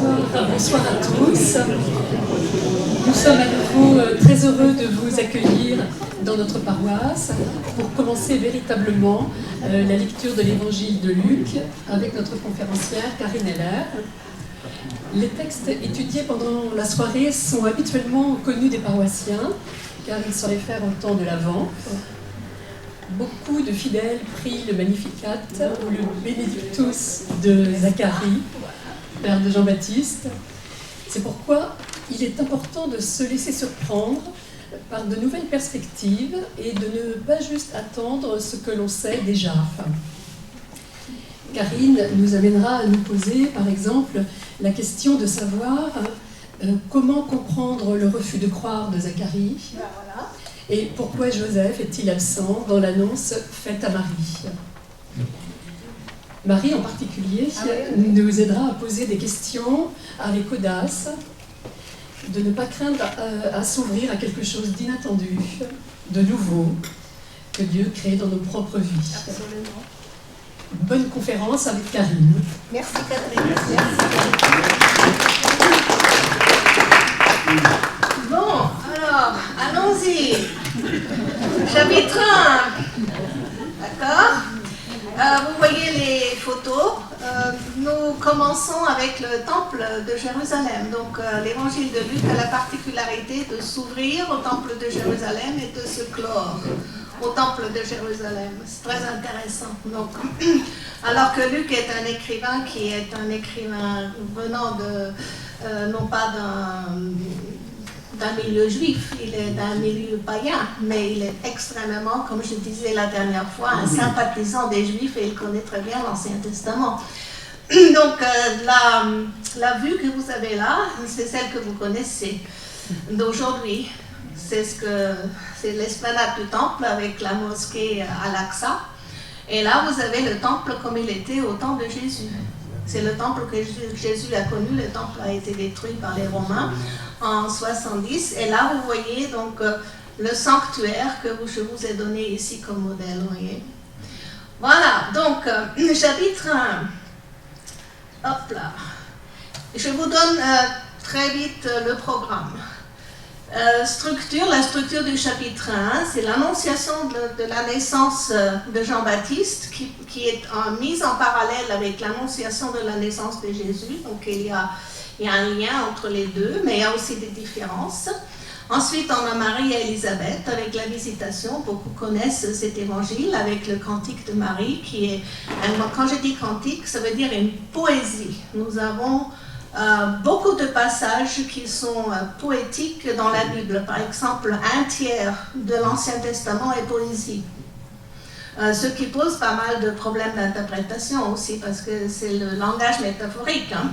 Bonsoir à tous. Nous sommes à nouveau très heureux de vous accueillir dans notre paroisse pour commencer véritablement la lecture de l'évangile de Luc avec notre conférencière Karine Heller. Les textes étudiés pendant la soirée sont habituellement connus des paroissiens car ils se réfèrent au temps de l'Avent. Beaucoup de fidèles prient le Magnificat ou le Benedictus de Zacharie, père de Jean-Baptiste. C'est pourquoi il est important de se laisser surprendre par de nouvelles perspectives et de ne pas juste attendre ce que l'on sait déjà. Karine nous amènera à nous poser, par exemple, la question de savoir comment comprendre le refus de croire de Zacharie. Voilà. Et pourquoi Joseph est-il absent dans l'annonce faite à Marie? Marie en particulier nous aidera à poser des questions avec audace, de ne pas craindre à s'ouvrir à quelque chose d'inattendu, de nouveau, que Dieu crée dans nos propres vies. Absolument. Bonne conférence avec Karine. Merci Catherine. Bon, alors, allons-y. Chapitre 1. D'accord? Vous voyez les photos. Nous commençons avec le temple de Jérusalem. Donc, l'évangile de Luc a la particularité de s'ouvrir au temple de Jérusalem et de se clore au temple de Jérusalem. C'est très intéressant. Donc, alors que Luc est un écrivain qui est un écrivain venant de, non pas d'un milieu juif, il est d'un milieu païen, mais il est extrêmement, comme je disais la dernière fois, un sympathisant des juifs et il connaît très bien l'Ancien Testament. Donc la vue que vous avez là, c'est celle que vous connaissez d'aujourd'hui. C'est l'esplanade du temple avec la mosquée Al-Aqsa. Et là, vous avez le temple comme il était au temps de Jésus. C'est le temple que Jésus a connu. Le temple a été détruit par les Romains en 70. Et là, vous voyez donc le sanctuaire que je vous ai donné ici comme modèle. Voyez. Voilà, donc chapitre 1. Hop là. Je vous donne très vite le programme. La structure du chapitre 1, c'est l'annonciation de la naissance de Jean-Baptiste qui est mise en parallèle avec l'annonciation de la naissance de Jésus. Donc il y a un lien entre les deux, mais il y a aussi des différences. Ensuite, on a Marie et Élisabeth avec la visitation. Beaucoup connaissent cet évangile avec le cantique de Marie qui est, quand je dis cantique, ça veut dire une poésie. Nous avons beaucoup de passages qui sont poétiques dans la Bible. Par exemple, 1/3 de l'Ancien Testament est poésie. Ce qui pose pas mal de problèmes d'interprétation aussi, parce que c'est le langage métaphorique. Hein.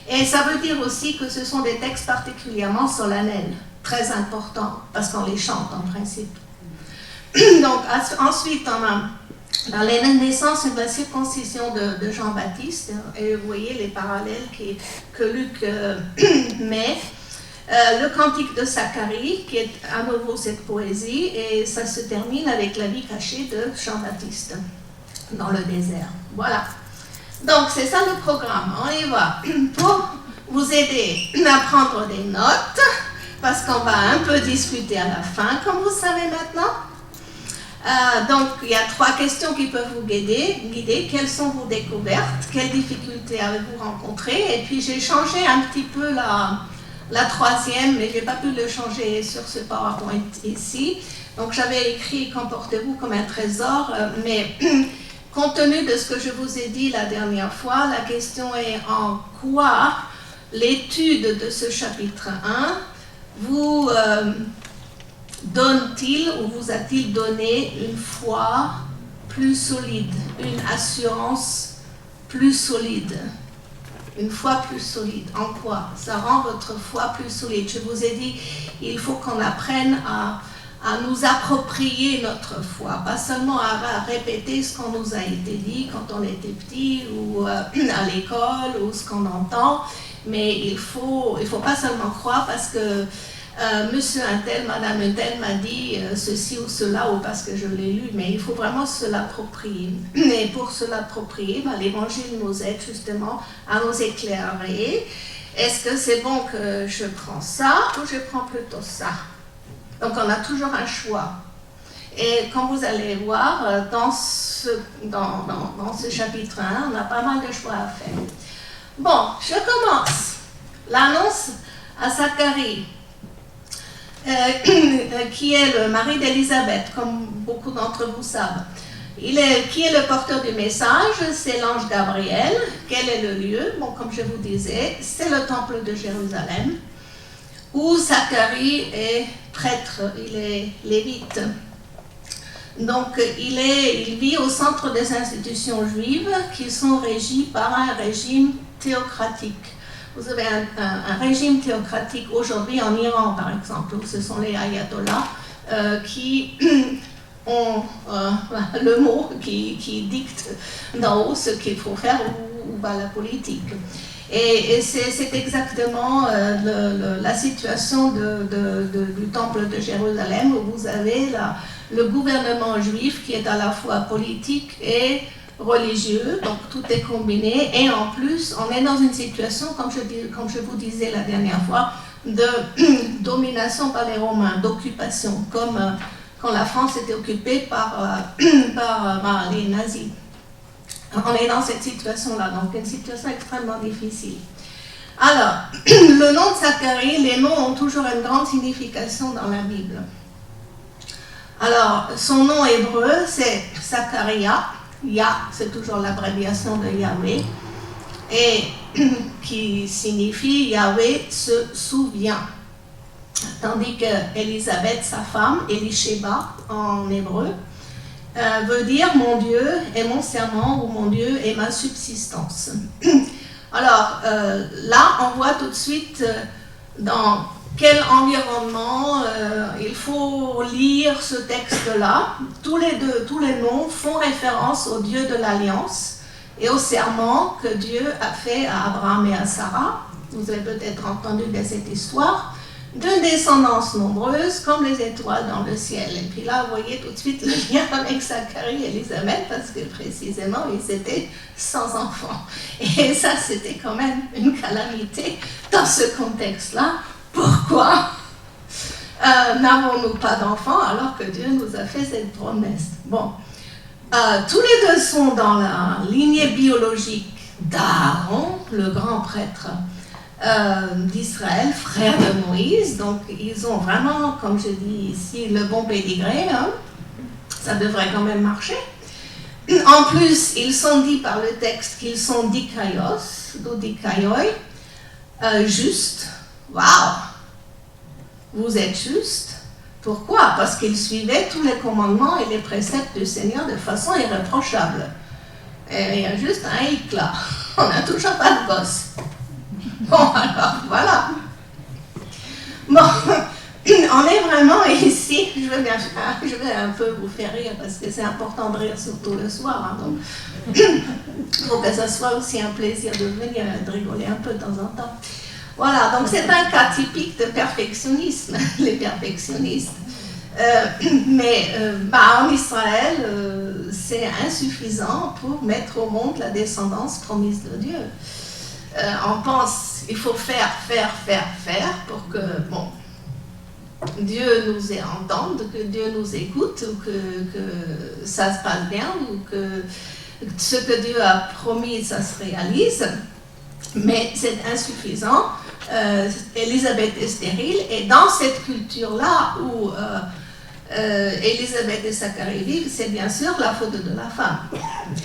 Et ça veut dire aussi que ce sont des textes particulièrement solennels, très importants, parce qu'on les chante en principe. Donc, ensuite, on a dans les naissances et la circoncision de Jean-Baptiste, et vous voyez les parallèles que Luc met, le cantique de Zacharie, qui est à nouveau cette poésie, et ça se termine avec la vie cachée de Jean-Baptiste dans le désert. Voilà. Donc c'est ça le programme, on y va. Pour vous aider à prendre des notes, parce qu'on va un peu discuter à la fin, comme vous savez maintenant. Donc, il y a 3 questions qui peuvent vous guider. Quelles sont vos découvertes? Quelles difficultés avez-vous rencontrées? Et puis, j'ai changé un petit peu la troisième, mais je n'ai pas pu le changer sur ce PowerPoint ici. Donc, j'avais écrit « Comportez-vous comme un trésor », mais compte tenu de ce que je vous ai dit la dernière fois, la question est en quoi l'étude de ce chapitre 1 vous donne-t-il ou vous a-t-il donné une foi plus solide, une assurance plus solide? Une foi plus solide. En quoi? Ça rend votre foi plus solide. Je vous ai dit, il faut qu'on apprenne à nous approprier notre foi, pas seulement à répéter ce qu'on nous a été dit quand on était petit ou à l'école ou ce qu'on entend, mais il faut pas seulement croire parce que Monsieur un tel, Madame un tel m'a dit ceci ou cela, ou parce que je l'ai lu, mais il faut vraiment se l'approprier. Et pour se l'approprier, l'Évangile nous aide justement à nous éclairer. Est-ce que c'est bon que je prends ça ou je prends plutôt ça? Donc on a toujours un choix. Et comme vous allez voir, dans ce chapitre 1, on a pas mal de choix à faire. Bon, je commence. L'annonce à Zacharie, qui est le mari d'Élisabeth, comme beaucoup d'entre vous savent. Qui est le porteur du message? C'est l'ange Gabriel. Quel est le lieu? Bon, comme je vous disais, c'est le temple de Jérusalem, où Zacharie est prêtre, il est lévite. Donc, il vit au centre des institutions juives qui sont régies par un régime théocratique. Vous avez un régime théocratique aujourd'hui en Iran, par exemple, où ce sont les ayatollahs qui ont le mot qui dicte d'en haut ce qu'il faut faire ou la politique. Et c'est exactement la situation du temple de Jérusalem, où vous avez le gouvernement juif qui est à la fois politique et religieux, donc tout est combiné, et en plus on est dans une situation, comme je vous disais la dernière fois, de domination par les Romains, d'occupation, comme quand la France était occupée par les nazis. On est dans cette situation-là, donc une situation extrêmement difficile. Alors, le nom de Zacharie, les noms ont toujours une grande signification dans la Bible. Alors, son nom hébreu, c'est Zacharia. Yah, c'est toujours l'abréviation de Yahweh, et qui signifie Yahweh se souvient. Tandis que Élisabeth, sa femme, Elisheba en hébreu, veut dire mon Dieu est mon serment ou mon Dieu est ma subsistance. Alors là, on voit tout de suite dans quel environnement il faut lire ce texte-là. Tous les noms font référence au Dieu de l'Alliance et au serment que Dieu a fait à Abraham et à Sarah. Vous avez peut-être entendu de cette histoire, d'une descendance nombreuse comme les étoiles dans le ciel. Et puis là, vous voyez tout de suite le lien avec Zacharie et Élisabeth, parce que précisément, ils étaient sans enfants. Et ça, c'était quand même une calamité dans ce contexte-là. Pourquoi n'avons-nous pas d'enfants alors que Dieu nous a fait cette promesse? Bon, tous les deux sont dans la lignée biologique d'Aaron, le grand prêtre d'Israël, frère de Moïse. Donc ils ont vraiment, comme je dis ici, le bon pédigré, hein. Ça devrait quand même marcher. En plus, ils sont dit par le texte qu'ils sont dikaios, ou dikaioi, justes. Waouh! Vous êtes juste. Pourquoi? Parce qu'ils suivaient tous les commandements et les préceptes du Seigneur de façon irréprochable. Et il y a juste un hic là. On n'a toujours pas de gosse. Bon, alors, voilà. Bon, on est vraiment ici. Je vais un peu vous faire rire parce que c'est important de rire surtout le soir. Hein, donc, il faut que ça soit aussi un plaisir de venir, de rigoler un peu de temps en temps. Voilà, donc c'est un cas typique de perfectionnisme, les perfectionnistes. Mais en Israël, c'est insuffisant pour mettre au monde la descendance promise de Dieu. On pense qu'il faut faire pour que, bon, Dieu nous entende, que Dieu nous écoute, ou que ça se passe bien, ou que ce que Dieu a promis, ça se réalise. Mais c'est insuffisant. Élisabeth est stérile, et dans cette culture-là où Élisabeth et Zacharie vivent, c'est bien sûr la faute de la femme.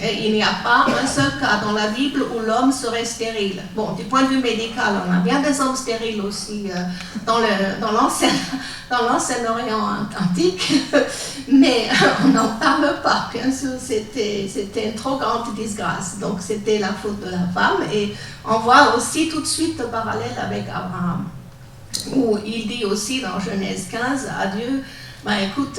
Et il n'y a pas un seul cas dans la Bible où l'homme serait stérile. Bon, du point de vue médical, on a bien des hommes stériles aussi dans l'Ancien-Orient antique, mais on n'en parle pas. Bien sûr, c'était une trop grande disgrâce. Donc c'était la faute de la femme, et on voit aussi tout de suite le parallèle avec Abraham, où il dit aussi dans Genèse 15 à Dieu, écoute,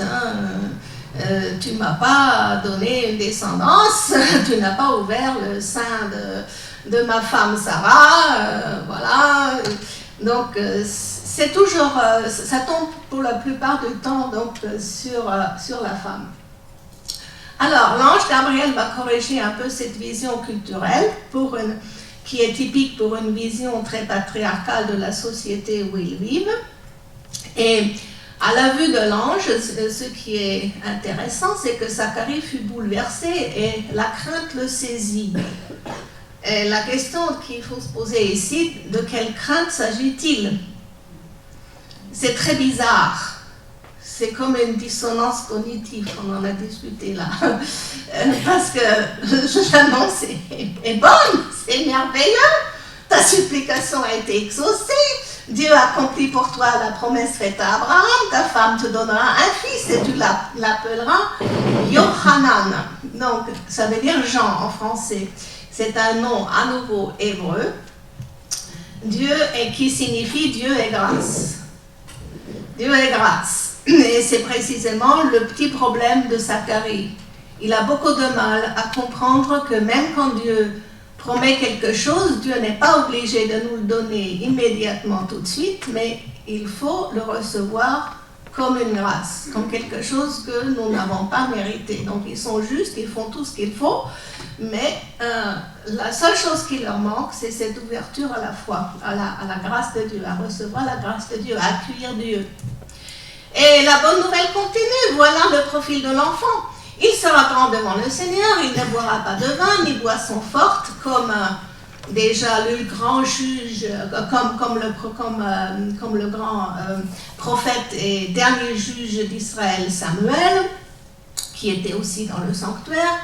tu ne m'as pas donné une descendance, tu n'as pas ouvert le sein de ma femme Sarah, voilà. Donc c'est toujours, ça tombe pour la plupart du temps donc, sur la femme. Alors, l'ange Gabriel va corriger un peu cette vision culturelle qui est typique pour une vision très patriarcale de la société où ils vivent. Et à la vue de l'ange, ce qui est intéressant, c'est que Zacharie fut bouleversé et la crainte le saisit. Et la question qu'il faut se poser ici, de quelle crainte s'agit-il? C'est très bizarre. C'est comme une dissonance cognitive, on en a discuté là. Parce que l'annonce est bonne, c'est merveilleux. Ta supplication a été exaucée. Dieu accomplit pour toi la promesse faite à Abraham. Ta femme te donnera un fils et tu l'appelleras Yohanan. Donc, ça veut dire Jean en français. C'est un nom à nouveau hébreu. Dieu et qui signifie Dieu est grâce. Dieu est grâce. Et c'est précisément le petit problème de Zacharie. Il a beaucoup de mal à comprendre que même quand Dieu promet quelque chose, Dieu n'est pas obligé de nous le donner immédiatement tout de suite, mais il faut le recevoir comme une grâce, comme quelque chose que nous n'avons pas mérité. Donc ils sont justes, ils font tout ce qu'il faut, mais la seule chose qui leur manque, c'est cette ouverture à la foi, à la grâce de Dieu, à recevoir la grâce de Dieu, à accueillir Dieu. Et la bonne nouvelle continue, voilà le profil de l'enfant. Il sera grand devant le Seigneur, il ne boira pas de vin, ni boisson forte, comme déjà le grand juge, comme le grand prophète et dernier juge d'Israël, Samuel, qui était aussi dans le sanctuaire.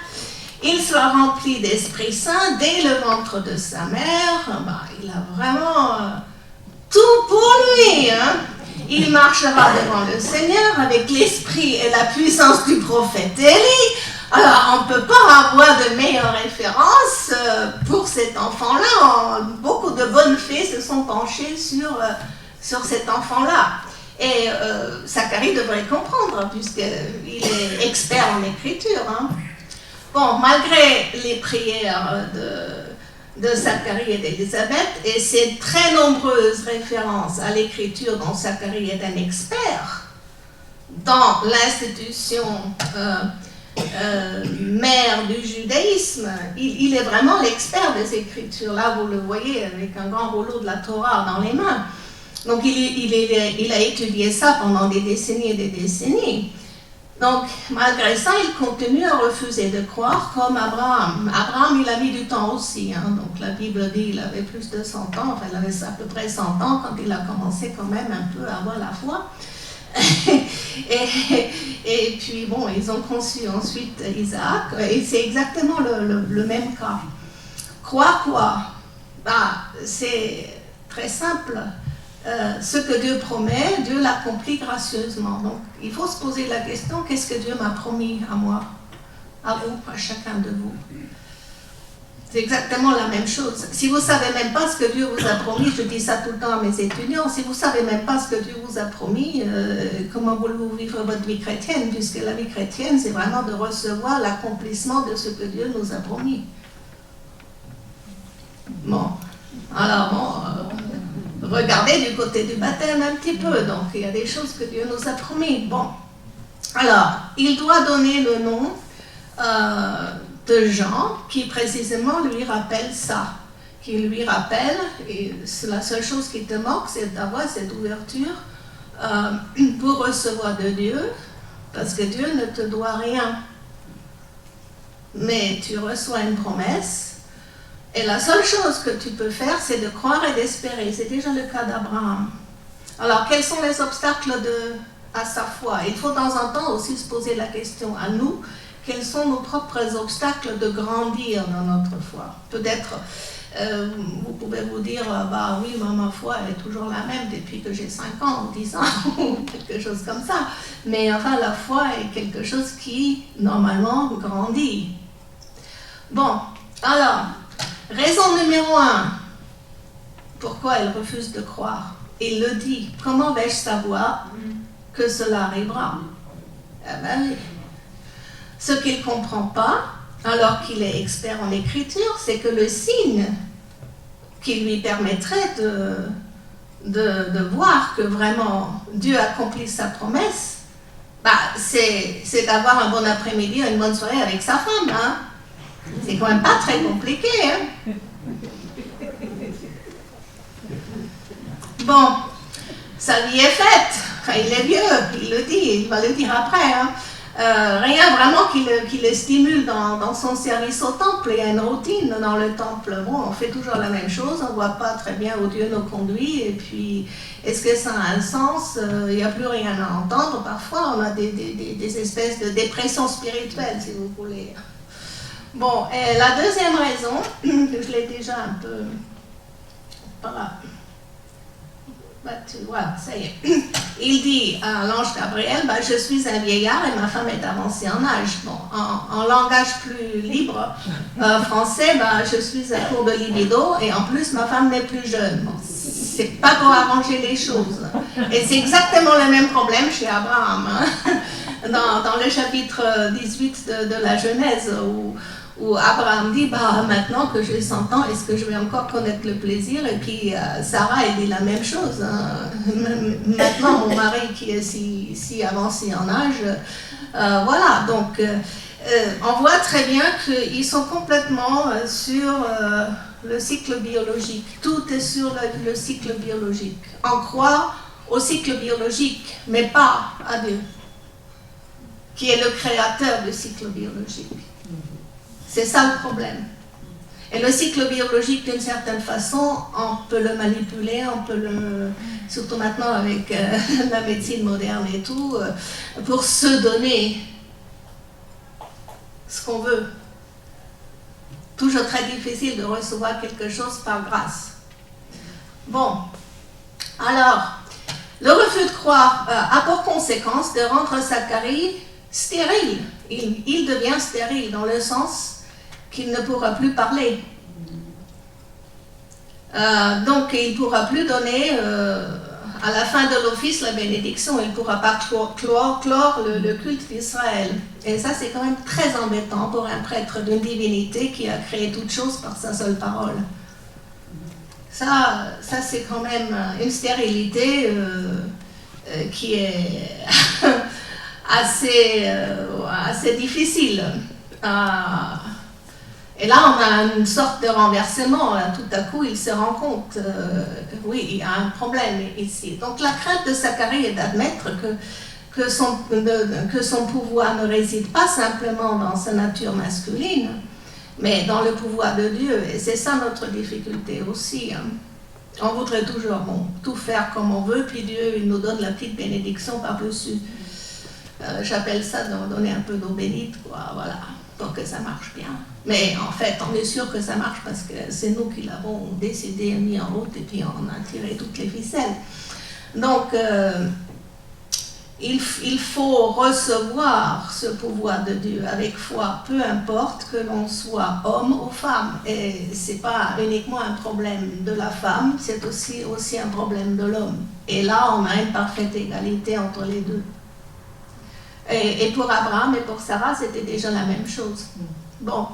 Il sera rempli d'Esprit Saint dès le ventre de sa mère. Il a vraiment tout pour lui, hein. Il marchera devant le Seigneur avec l'esprit et la puissance du prophète Élie. Alors, on ne peut pas avoir de meilleure référence pour cet enfant-là. Beaucoup de bonnes fées se sont penchées sur cet enfant-là. Et Zacharie devrait comprendre, puisqu'il est expert en écriture. Hein. Bon, malgré les prières de Zacharie et d'Élisabeth, et ces très nombreuses références à l'écriture dont Zacharie est un expert, dans l'institution mère du judaïsme, il est vraiment l'expert des écritures. Là, vous le voyez avec un grand rouleau de la Torah dans les mains. Donc, il a étudié ça pendant des décennies et des décennies. Donc, malgré ça, il continue à refuser de croire comme Abraham. Abraham, il a mis du temps aussi. Hein. Donc, la Bible dit qu'il avait plus de 100 ans. Enfin, il avait à peu près 100 ans quand il a commencé quand même un peu à avoir la foi. et puis, bon, ils ont conçu ensuite Isaac. Et c'est exactement le même cas. Croire quoi? C'est très simple. Ce que Dieu promet, Dieu l'accomplit gracieusement. Donc, il faut se poser la question, qu'est-ce que Dieu m'a promis à moi, à vous, à chacun de vous? C'est exactement la même chose. Si vous ne savez même pas ce que Dieu vous a promis, je dis ça tout le temps à mes étudiants, si vous ne savez même pas ce que Dieu vous a promis, comment voulez-vous vivre votre vie chrétienne? Puisque la vie chrétienne, c'est vraiment de recevoir l'accomplissement de ce que Dieu nous a promis. Bon, alors bon... regardez du côté du baptême un petit peu, donc il y a des choses que Dieu nous a promis. Bon, alors, il doit donner le nom de Jean, qui précisément lui rappelle ça, qui lui rappelle, et c'est la seule chose qui te manque, c'est d'avoir cette ouverture pour recevoir de Dieu, parce que Dieu ne te doit rien, mais tu reçois une promesse. Et la seule chose que tu peux faire, c'est de croire et d'espérer. C'est déjà le cas d'Abraham. Alors, quels sont les obstacles à sa foi? Il faut de temps en temps aussi se poser la question à nous, quels sont nos propres obstacles de grandir dans notre foi? Peut-être, vous pouvez vous dire, oui, ma foi est toujours la même depuis que j'ai 5 ans ou 10 ans, ou quelque chose comme ça. Mais enfin, la foi est quelque chose qui, normalement, grandit. Bon, alors... raison numéro 1, pourquoi elle refuse de croire. Il le dit, comment vais-je savoir que cela arrivera? Eh bien oui. Ce qu'il ne comprend pas, alors qu'il est expert en écriture, c'est que le signe qui lui permettrait de voir que vraiment Dieu accomplit sa promesse, c'est d'avoir un bon après-midi, une bonne soirée avec sa femme. Hein? C'est quand même pas très compliqué. Hein? Bon, sa vie est faite. Enfin, il est vieux, il le dit, il va le dire après. Hein? Rien vraiment qui le stimule dans son service au temple. Il y a une routine dans le temple. Bon, on fait toujours la même chose, on ne voit pas très bien où Dieu nous conduit. Et puis, est-ce que ça a un sens? Il n'y a plus rien à entendre. Parfois, on a des espèces de dépression spirituelle, si vous voulez. Bon, et la deuxième raison, je l'ai déjà un peu... Voilà, ça y est. Il dit à l'ange Gabriel, je suis un vieillard et ma femme est avancée en âge. Bon, en langage plus libre français, je suis à court de libido et en plus ma femme n'est plus jeune. Bon, c'est pas pour arranger les choses. Et c'est exactement le même problème chez Abraham. Hein? Dans le chapitre 18 de la Genèse, où Abraham dit, maintenant que j'ai 100 ans, est-ce que je vais encore connaître le plaisir? Et puis Sarah, elle dit la même chose. Hein. Maintenant, mon mari qui est si avancé en âge, voilà. Donc, on voit très bien qu'ils sont complètement sur le cycle biologique. Tout est sur le cycle biologique. On croit au cycle biologique, mais pas à Dieu, qui est le créateur du cycle biologique. C'est ça le problème. Et le cycle biologique, d'une certaine façon, on peut le manipuler, on peut le, surtout maintenant avec la médecine moderne et tout, pour se donner ce qu'on veut. Toujours très difficile de recevoir quelque chose par grâce. Bon, alors, le refus de croire a pour conséquence de rendre Zacharie stérile. Il devient stérile dans le sens qu'il ne pourra plus parler. Donc, il ne pourra plus donner, à la fin de l'office, la bénédiction. Il ne pourra pas clore le culte d'Israël. Et ça, c'est quand même très embêtant pour un prêtre d'une divinité qui a créé toutes choses par sa seule parole. Ça c'est quand même une stérilité qui est assez difficile. Et là, on a une sorte de renversement. Là, tout à coup, il se rend compte, oui, il y a un problème ici. Donc, la crainte de Zacharie est d'admettre que son pouvoir ne réside pas simplement dans sa nature masculine, mais dans le pouvoir de Dieu. Et c'est ça notre difficulté aussi. Hein. On voudrait toujours tout faire comme on veut, puis Dieu il nous donne la petite bénédiction par-dessus. J'appelle ça de donner un peu d'eau bénite, quoi, voilà, pour que ça marche bien. Mais en fait, on est sûr que ça marche parce que c'est nous qui l'avons décidé, mis en route, et puis on a tiré toutes les ficelles. Donc, il faut recevoir ce pouvoir de Dieu avec foi, peu importe que l'on soit homme ou femme. Et ce n'est pas uniquement un problème de la femme, c'est aussi un problème de l'homme. Et là, on a une parfaite égalité entre les deux. Et pour Abraham et pour Sarah, c'était déjà la même chose. Bon.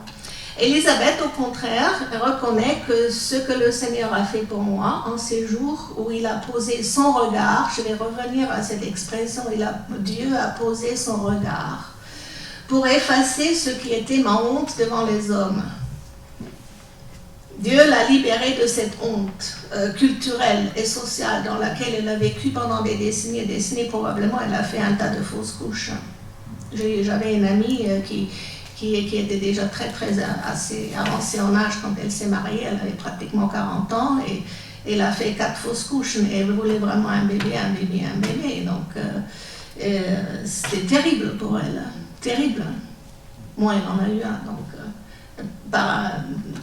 Élisabeth, au contraire, reconnaît que ce que le Seigneur a fait pour moi en ces jours où il a posé son regard, je vais revenir à cette expression, Dieu a posé son regard pour effacer ce qui était ma honte devant les hommes. Dieu l'a libérée de cette honte culturelle et sociale dans laquelle elle a vécu pendant des décennies et des décennies. Probablement, elle a fait un tas de fausses couches. J'avais une amie qui était déjà assez avancée en âge quand elle s'est mariée. Elle avait pratiquement 40 ans et elle a fait 4 fausses couches, mais elle voulait vraiment un bébé. Donc, c'était terrible pour elle. Terrible. Moi, elle en a eu un. Donc,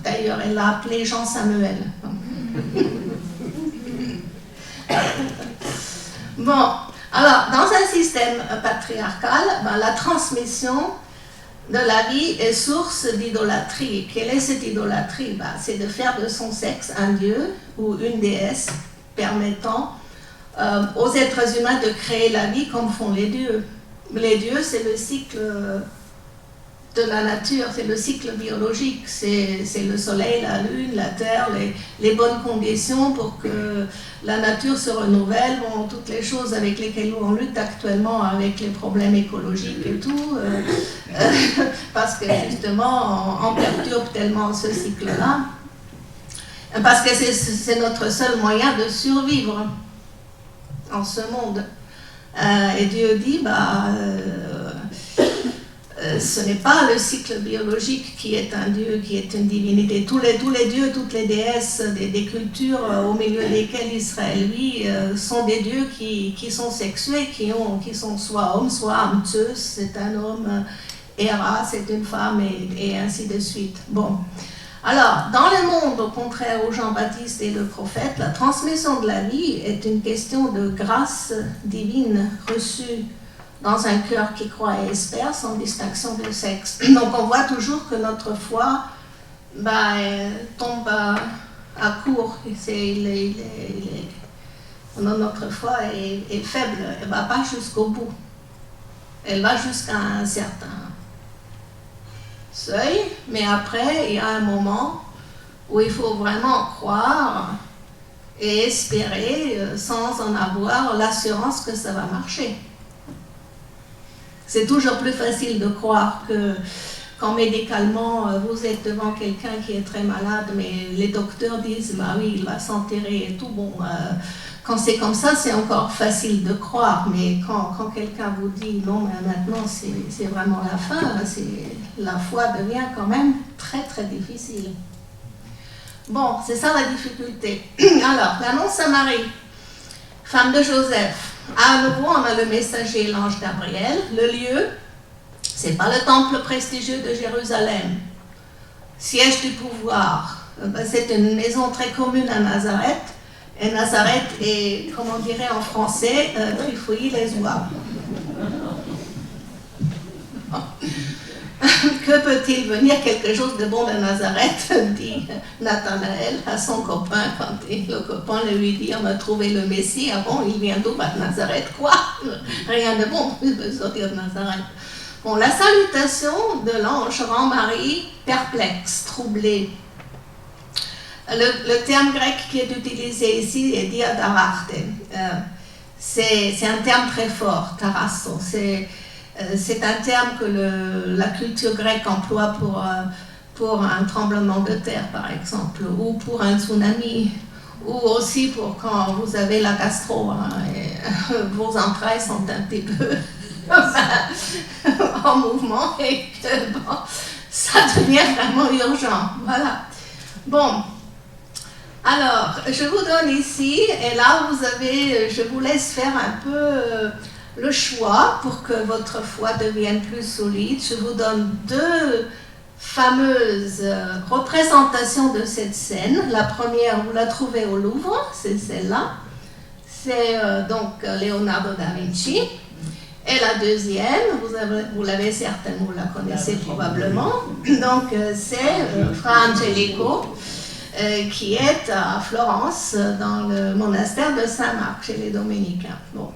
d'ailleurs, elle l'a appelé Jean Samuel. Bon, alors, dans un système patriarcal, la transmission de la vie est source d'idolâtrie. Quelle est cette idolâtrie? C'est de faire de son sexe un dieu ou une déesse permettant aux êtres humains de créer la vie comme font les dieux. Les dieux, c'est le cycle de la nature, c'est le cycle biologique, c'est le soleil, la lune, la terre, les bonnes conditions pour que la nature se renouvelle, bon, toutes les choses avec lesquelles on lutte actuellement avec les problèmes écologiques et tout, parce que justement on perturbe tellement ce cycle-là, parce que c'est notre seul moyen de survivre en ce monde. Et Dieu dit, ce n'est pas le cycle biologique qui est un Dieu, qui est une divinité. Tous les dieux, toutes les déesses des cultures au milieu desquelles Israël vit sont des dieux qui sont sexués, qui sont soit hommes, soit âmes. Zeus, c'est un homme, Héra, c'est une femme, et ainsi de suite. Bon. Alors, dans le monde, au contraire aux Jean-Baptiste et le prophète, la transmission de la vie est une question de grâce divine reçue dans un cœur qui croit et espère, sans distinction de sexe. Donc on voit toujours que notre foi tombe à court. Notre foi est faible, elle ne va pas jusqu'au bout. Elle va jusqu'à un certain seuil, mais après, il y a un moment où il faut vraiment croire et espérer sans en avoir l'assurance que ça va marcher. C'est toujours plus facile de croire que quand médicalement vous êtes devant quelqu'un qui est très malade, mais les docteurs disent bah oui, il va s'enterrer et tout. Bon, quand c'est comme ça, c'est encore facile de croire, mais quand quelqu'un vous dit non, mais maintenant c'est vraiment la fin, la foi devient quand même très très difficile. Bon, c'est ça la difficulté. Alors, l'annonce à Marie, femme de Joseph. À nouveau, on a le messager, l'ange Gabriel. Le lieu, c'est pas le temple prestigieux de Jérusalem, siège du pouvoir. C'est une maison très commune à Nazareth. Et Nazareth est, comme on dirait en français, Trifouilly-les-Oies. Que peut-il venir quelque chose de bon de Nazareth, dit Nathanaël à son copain quand le copain lui dit on a trouvé le Messie. Ah bon, il vient d'où? De Nazareth, quoi? Rien de bon, il peut sortir de Nazareth. Bon, la salutation de l'ange rend Marie perplexe, troublée. Le terme grec qui est utilisé ici est diadararte. C'est un terme très fort, tarasso. C'est un terme que la culture grecque emploie pour un tremblement de terre, par exemple, ou pour un tsunami, ou aussi pour quand vous avez la gastro, et vos entrailles sont un petit peu en mouvement et que bon, ça devient vraiment urgent. Voilà. Bon. Alors, je vous donne ici, et là je vous laisse faire un peu le choix pour que votre foi devienne plus solide. Je vous donne deux fameuses représentations de cette scène. La première, vous la trouvez au Louvre, c'est celle-là. C'est donc Leonardo da Vinci. Et la deuxième, vous l'avez certainement, vous la connaissez probablement. Donc, c'est Fra Angelico, qui est à Florence, dans le monastère de Saint-Marc, chez les Dominicains. Bon.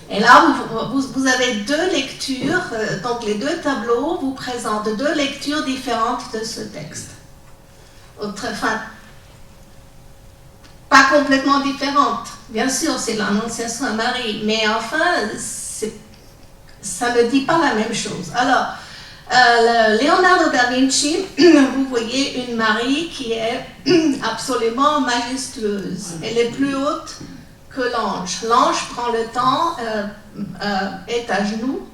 Et là, vous avez deux lectures, donc les deux tableaux vous présentent deux lectures différentes de ce texte. Enfin, pas complètement différentes. Bien sûr, c'est l'Annonciation à Marie, mais enfin, ça ne dit pas la même chose. Alors, Leonardo da Vinci, vous voyez une Marie qui est absolument majestueuse. Elle est plus haute que l'ange. L'ange prend le temps, est à genoux,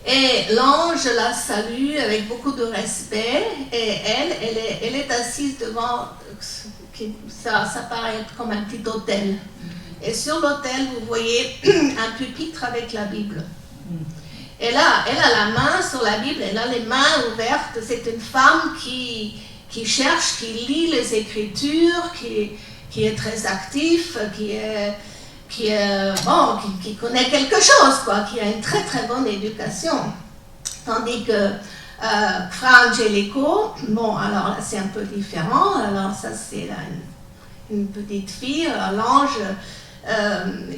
et l'ange la salue avec beaucoup de respect, et elle est assise devant, ça paraît être comme un petit autel. Et sur l'autel, vous voyez un pupitre avec la Bible. Et là, elle a la main sur la Bible, elle a les mains ouvertes. C'est une femme qui cherche, qui lit les Écritures, qui est très actif, qui connaît quelque chose, quoi, qui a une très très bonne éducation. Tandis que Fra Angelico, bon, alors là c'est un peu différent. Alors ça c'est une petite fille, l'ange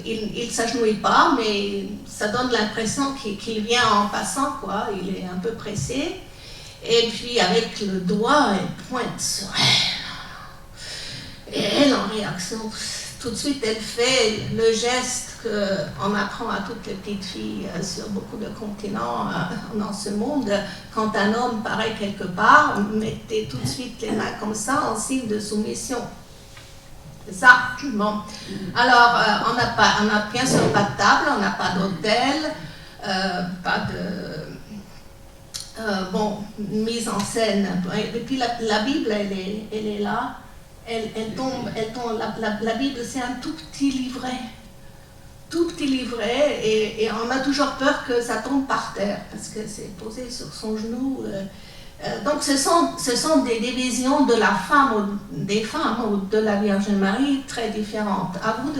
il ne s'agenouille pas, mais ça donne l'impression qu'il vient en passant, quoi. Il est un peu pressé. Et puis avec le doigt, elle pointe sur elle. Et elle, en réaction, tout de suite, elle fait le geste qu'on apprend à toutes les petites filles sur beaucoup de continents dans ce monde. Quand un homme paraît quelque part, mettez tout de suite les mains comme ça en signe de soumission. C'est ça. Bon. Alors, on n'a bien sûr pas de table, on n'a pas d'hôtel, pas de mise en scène. Et puis la Bible, elle est là. Elle tombe, la Bible, c'est un tout petit livret. Tout petit livret, et on a toujours peur que ça tombe par terre, parce que c'est posé sur son genou. Donc ce sont des visions de la femme, des femmes ou de la Vierge Marie très différentes. À vous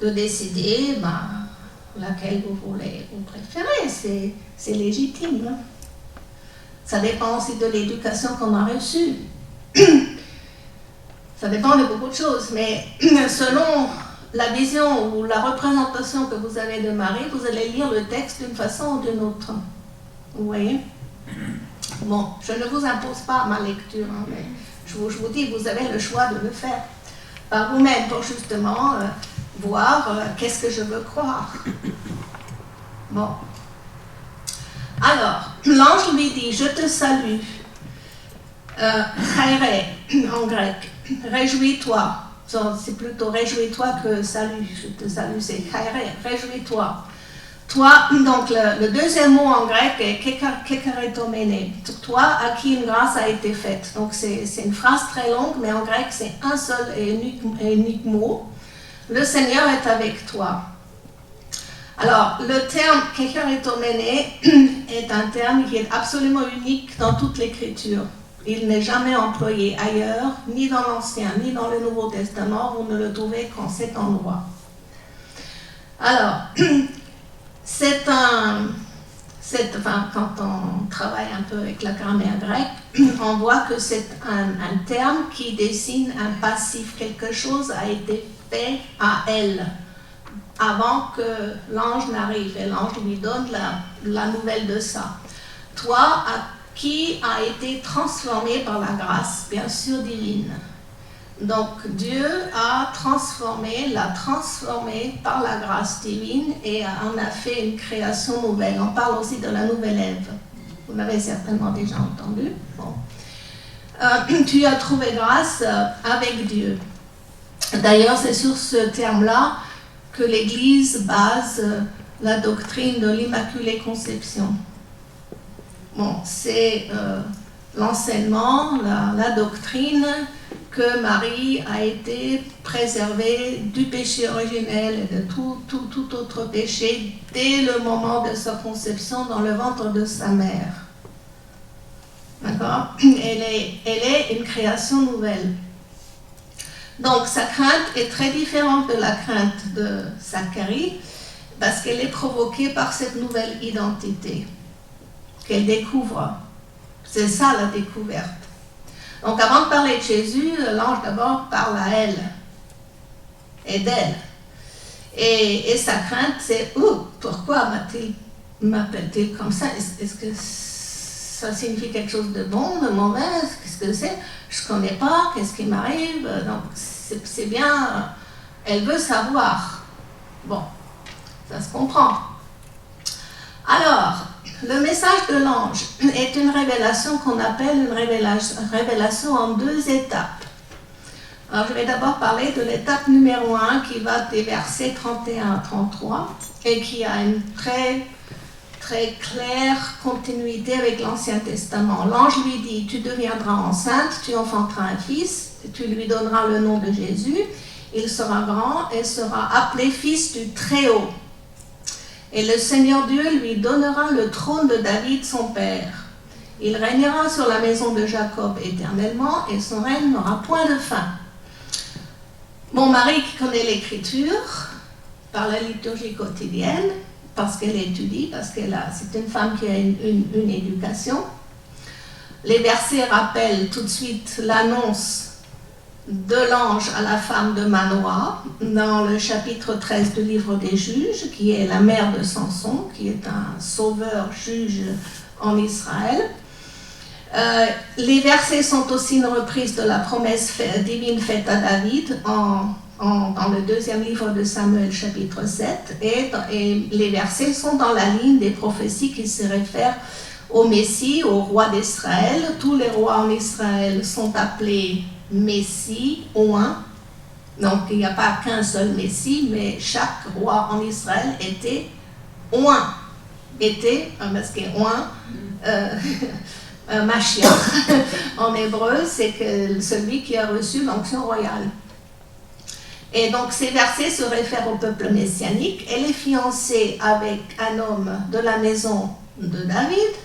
de décider laquelle vous préférez, c'est légitime. Hein. Ça dépend aussi de l'éducation qu'on a reçue. Ça dépend de beaucoup de choses, mais selon la vision ou la représentation que vous avez de Marie, vous allez lire le texte d'une façon ou d'une autre. Vous voyez ? Bon, je ne vous impose pas ma lecture, hein, mais je vous dis, vous avez le choix de le faire par vous-même pour justement voir qu'est-ce que je veux croire. Bon. Alors, l'ange lui dit, je te salue, chaire en grec, réjouis-toi. C'est plutôt réjouis-toi que salut. Je te salue, c'est chaire, réjouis-toi. Toi, donc le deuxième mot en grec est kekaritomene. Toi à qui une grâce a été faite. Donc c'est une phrase très longue, mais en grec c'est un seul et unique mot. Le Seigneur est avec toi. Alors le terme kekaritomene est un terme qui est absolument unique dans toute l'Écriture. Il n'est jamais employé ailleurs, ni dans l'Ancien, ni dans le Nouveau Testament. Vous ne le trouvez qu'en cet endroit. Alors, quand on travaille un peu avec la grammaire grecque, on voit que c'est un terme qui dessine un passif. Quelque chose a été fait à elle avant que l'ange n'arrive. Et l'ange lui donne la nouvelle de ça. Toi, qui a été transformé par la grâce, bien sûr, divine. Donc, Dieu l'a transformé par la grâce divine et en a fait une création nouvelle. On parle aussi de la nouvelle Ève. Vous l'avez certainement déjà entendu. Bon. Tu as trouvé grâce avec Dieu. D'ailleurs, c'est sur ce terme-là que l'Église base la doctrine de l'Immaculée Conception. Bon, c'est l'enseignement, la doctrine que Marie a été préservée du péché originel et de tout autre péché dès le moment de sa conception dans le ventre de sa mère. D'accord ? Elle est une création nouvelle. Donc sa crainte est très différente de la crainte de Zacharie parce qu'elle est provoquée par cette nouvelle identité qu'elle découvre. C'est ça la découverte. Donc avant de parler de Jésus, l'ange d'abord parle à elle et d'elle. Et sa crainte c'est pourquoi m'appelle-t-il comme ça? Est-ce que ça signifie quelque chose de bon, de mauvais? Qu'est-ce que c'est? Je ne connais pas, qu'est-ce qui m'arrive? Donc c'est bien, elle veut savoir. Bon, ça se comprend. Alors, le message de l'ange est une révélation qu'on appelle une révélation en 2 étapes. Alors, je vais d'abord parler de l'étape numéro 1 qui va des versets 31 à 33 et qui a une très, très claire continuité avec l'Ancien Testament. L'ange lui dit, tu deviendras enceinte, tu enfanteras un fils, tu lui donneras le nom de Jésus, il sera grand et sera appelé fils du Très-Haut. Et le Seigneur Dieu lui donnera le trône de David, son père. Il régnera sur la maison de Jacob éternellement et son règne n'aura point de fin. Mon mari qui connaît l'Écriture, par la liturgie quotidienne, parce qu'elle étudie, c'est une femme qui a une éducation. Les versets rappellent tout de suite l'annonce de l'ange à la femme de Manoah, dans le chapitre 13 du livre des Juges, qui est la mère de Samson, qui est un sauveur juge en Israël. Les versets sont aussi une reprise de la promesse divine faite à David dans le deuxième livre de Samuel, chapitre 7, et les versets sont dans la ligne des prophéties qui se réfèrent au Messie, au roi d'Israël. Tous les rois en Israël sont appelés Messie, oint. Donc il n'y a pas qu'un seul Messie, mais chaque roi en Israël était oint. Parce que oint, Mashiach en hébreu, c'est que celui qui a reçu l'onction royale. Et donc ces versets se réfèrent au peuple messianique. Elle est fiancée avec un homme de la maison de David.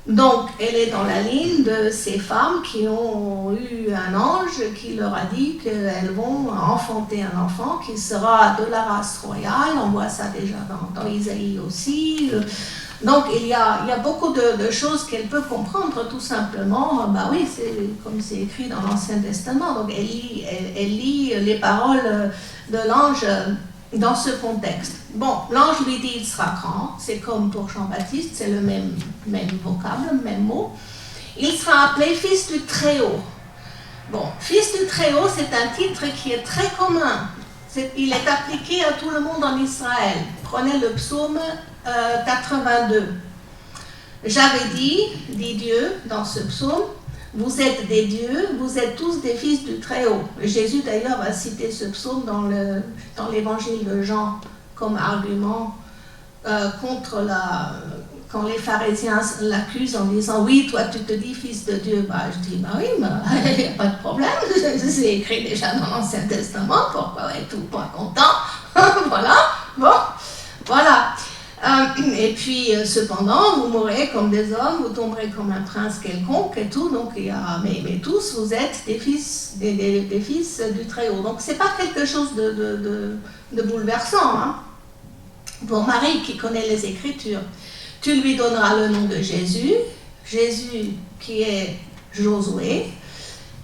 Donc, elle est dans la ligne de ces femmes qui ont eu un ange qui leur a dit qu'elles vont enfanter un enfant qui sera de la race royale. On voit ça déjà dans Isaïe aussi. Donc, il y a beaucoup de choses qu'elle peut comprendre tout simplement. Bah oui, c'est comme c'est écrit dans l'Ancien Testament. Donc, elle lit les paroles de l'ange dans ce contexte. Bon, l'ange lui dit il sera grand, c'est comme pour Jean-Baptiste, c'est le même vocable, le même mot. Il sera appelé fils du Très-Haut. Bon, fils du Très-Haut, c'est un titre qui est très commun. Il est appliqué à tout le monde en Israël. Prenez le psaume 82. J'avais dit Dieu dans ce psaume, vous êtes des dieux, vous êtes tous des fils du Très-Haut. Jésus d'ailleurs a cité ce psaume dans l'évangile de Jean comme argument contre quand les pharisiens l'accusent en disant oui, toi tu te dis fils de Dieu. Bah, je dis bah oui, il n'y a pas de problème, c'est écrit déjà dans l'Ancien Testament, pourquoi être pas content? Voilà, bon, voilà. Et puis, cependant, vous mourrez comme des hommes, vous tomberez comme un prince quelconque et tout. Donc, mais tous, vous êtes des fils du Très-Haut. Donc, c'est pas quelque chose de bouleversant. Hein. Pour Marie qui connaît les Écritures, tu lui donneras le nom de Jésus. Jésus qui est Josué.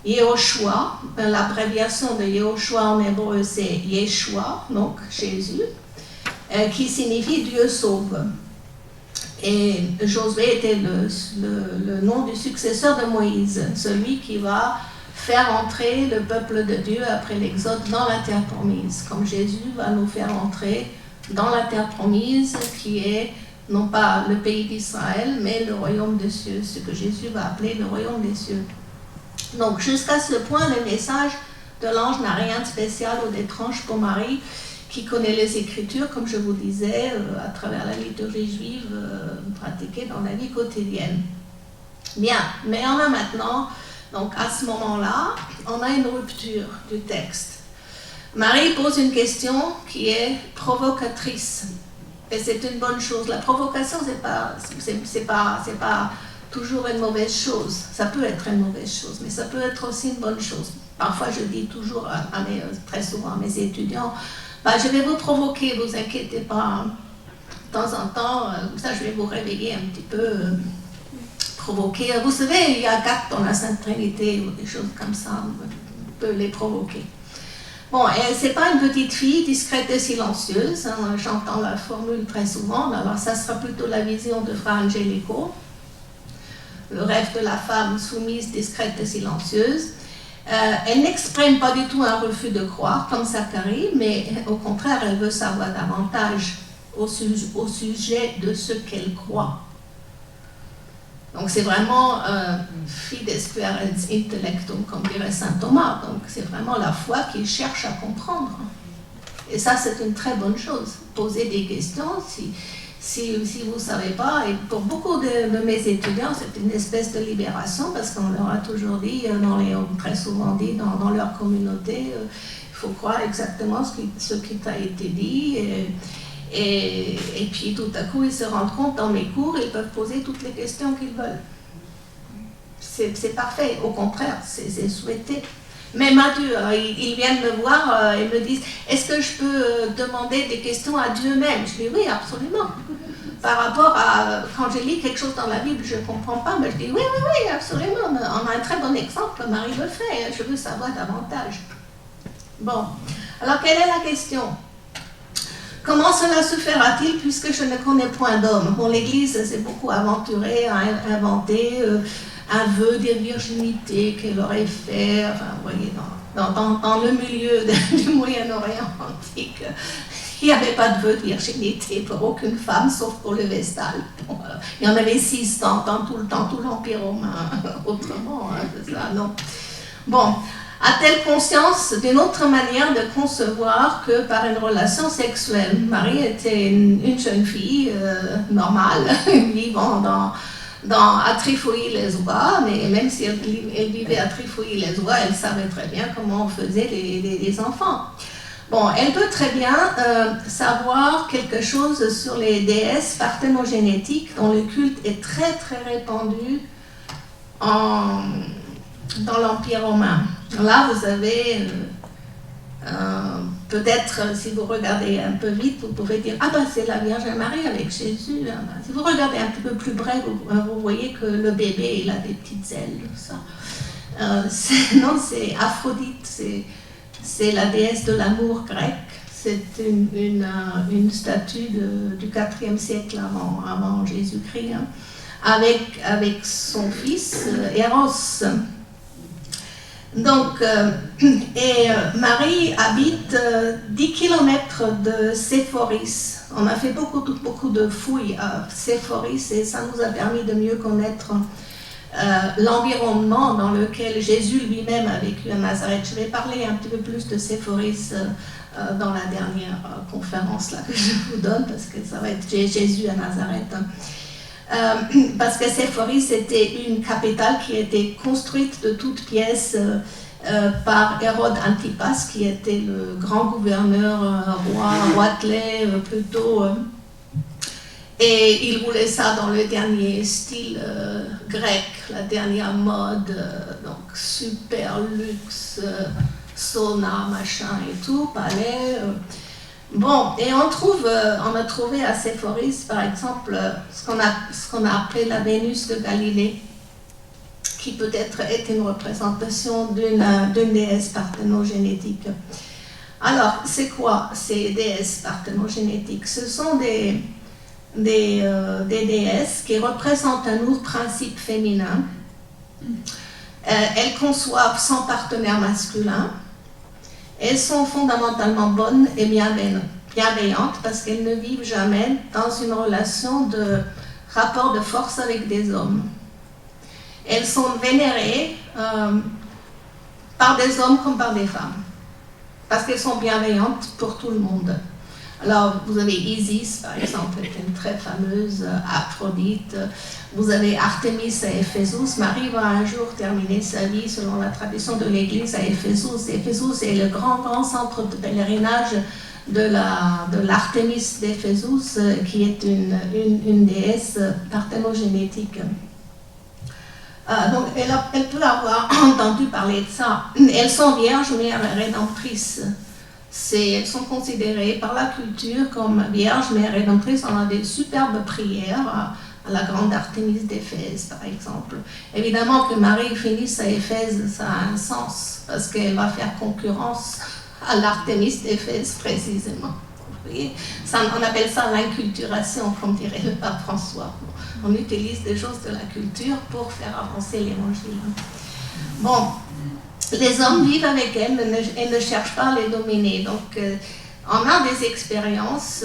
Yehoshua, l'abréviation de Yehoshua en hébreu, c'est Yeshua, donc Jésus. Qui signifie Dieu sauve. Et Josué était le nom du successeur de Moïse, celui qui va faire entrer le peuple de Dieu après l'exode dans la terre promise, comme Jésus va nous faire entrer dans la terre promise qui est non pas le pays d'Israël, mais le royaume des cieux, ce que Jésus va appeler le royaume des cieux. Donc jusqu'à ce point, le message de l'ange n'a rien de spécial ou d'étrange pour Marie, qui connaît les Écritures, comme je vous disais, à travers la liturgie juive pratiquée dans la vie quotidienne. Bien, mais on a maintenant, donc à ce moment-là, on a une rupture du texte. Marie pose une question qui est provocatrice, et c'est une bonne chose. La provocation, c'est pas toujours une mauvaise chose. Ça peut être une mauvaise chose, mais ça peut être aussi une bonne chose. Parfois, je dis toujours, très souvent à mes étudiants, bah, je vais vous provoquer, vous inquiétez pas. De temps en temps, ça, je vais vous réveiller un petit peu, provoquer. Vous savez, il y a 4 dans la Sainte Trinité ou des choses comme ça, on peut les provoquer. Bon, c'est pas une petite fille discrète et silencieuse, hein, j'entends la formule très souvent, alors ça sera plutôt la vision de Fra Angelico, le rêve de la femme soumise, discrète et silencieuse. Elle n'exprime pas du tout un refus de croire, comme Zacharie, mais au contraire, elle veut savoir davantage au sujet de ce qu'elle croit. Donc c'est vraiment fides quaerens intellectum, comme dirait saint Thomas. Donc c'est vraiment la foi qui cherche à comprendre. Et ça, c'est une très bonne chose. Poser des questions, si vous ne savez pas, et pour beaucoup de mes étudiants, c'est une espèce de libération, parce qu'on leur a toujours dit, très souvent dit dans leur communauté, il faut croire exactement ce qui t'a été dit. Et puis tout à coup, ils se rendent compte dans mes cours, ils peuvent poser toutes les questions qu'ils veulent. C'est parfait, au contraire, c'est souhaité. Même à Dieu, ils viennent me voir et me disent, est-ce que je peux demander des questions à Dieu même? Je dis oui, absolument. par rapport à, quand je lis quelque chose dans la Bible, je ne comprends pas, mais je dis oui, absolument, on a un très bon exemple, Marie le fait, je veux savoir davantage. Bon, alors quelle est la question? Comment cela se fera-t-il puisque je ne connais point d'homme? Bon, l'Église s'est beaucoup aventurée à inventer un vœu de virginité qu'elle aurait fait, enfin, vous voyez, dans le milieu du Moyen-Orient antique. Il n'y avait pas de vœu de virginité pour aucune femme, sauf pour le Vestal. Bon, il y en avait 6 dans tout l'Empire romain. Autrement, c'est ça, non. Bon, a-t-elle conscience d'une autre manière de concevoir que par une relation sexuelle? Marie était une jeune fille normale, vivant à Trifouilly-les-Oies, mais même si elle vivait à Trifouilly-les-Oies, elle savait très bien comment on faisait les enfants. Bon, elle peut très bien savoir quelque chose sur les déesses parthénogénétiques dont le culte est très très répandu dans l'Empire romain. Là, vous avez peut-être, si vous regardez un peu vite, vous pouvez dire « Ah ben c'est la Vierge Marie avec Jésus. » Si vous regardez un petit peu plus près, vous voyez que le bébé, il a des petites ailes. Ça. Non, c'est Aphrodite, c'est la déesse de l'amour grec. C'est une statue du IVe siècle avant Jésus-Christ, hein, avec son fils Eros. Donc, Marie habite 10 km de Séphoris. On a fait beaucoup de fouilles à Séphoris et ça nous a permis de mieux connaître l'environnement dans lequel Jésus lui-même a vécu à Nazareth. Je vais parler un petit peu plus de Séphoris dans la dernière conférence là, que je vous donne, parce que ça va être Jésus à Nazareth. Parce que Séphoris était une capitale qui était construite de toutes pièces par Hérode Antipas, qui était le grand gouverneur, roitelet plutôt. Et il voulait ça dans le dernier style grec, la dernière mode, donc super luxe, sauna, machin et tout, palais. Bon, et on a trouvé à Séphoris, par exemple, ce qu'on a appelé la Vénus de Galilée, qui peut-être est une représentation d'une déesse parthénogénétique. Alors, c'est quoi ces déesses parthénogénétiques? Ce sont des déesses qui représentent un lourd principe féminin. Elles conçoivent sans partenaire masculin. Elles sont fondamentalement bonnes et bienveillantes parce qu'elles ne vivent jamais dans une relation de rapport de force avec des hommes. Elles sont vénérées par des hommes comme par des femmes parce qu'elles sont bienveillantes pour tout le monde. Alors, vous avez Isis, par exemple, qui est une très fameuse Aphrodite. Vous avez Artémis à Éphésus. Marie va un jour terminer sa vie, selon la tradition de l'Église, à Éphésus. Éphésus est le grand centre de pèlerinage de l'Artémis d'Éphésus, qui est une déesse parthénogénétique. Donc, elle peut avoir entendu parler de ça. Elles sont vierges, mais rédemptrices. Elles sont considérées par la culture comme vierges, mais rédemptrices. On a des superbes prières à la grande Artémis d'Éphèse, par exemple. Évidemment que Marie finisse à Éphèse, ça a un sens, parce qu'elle va faire concurrence à l'Artémis d'Éphèse, précisément. Vous voyez, on appelle ça l'inculturation, comme dirait le pape François. On utilise des choses de la culture pour faire avancer l'évangile. Bon. Les hommes vivent avec elles et ne cherchent pas à les dominer. Donc, on a des expériences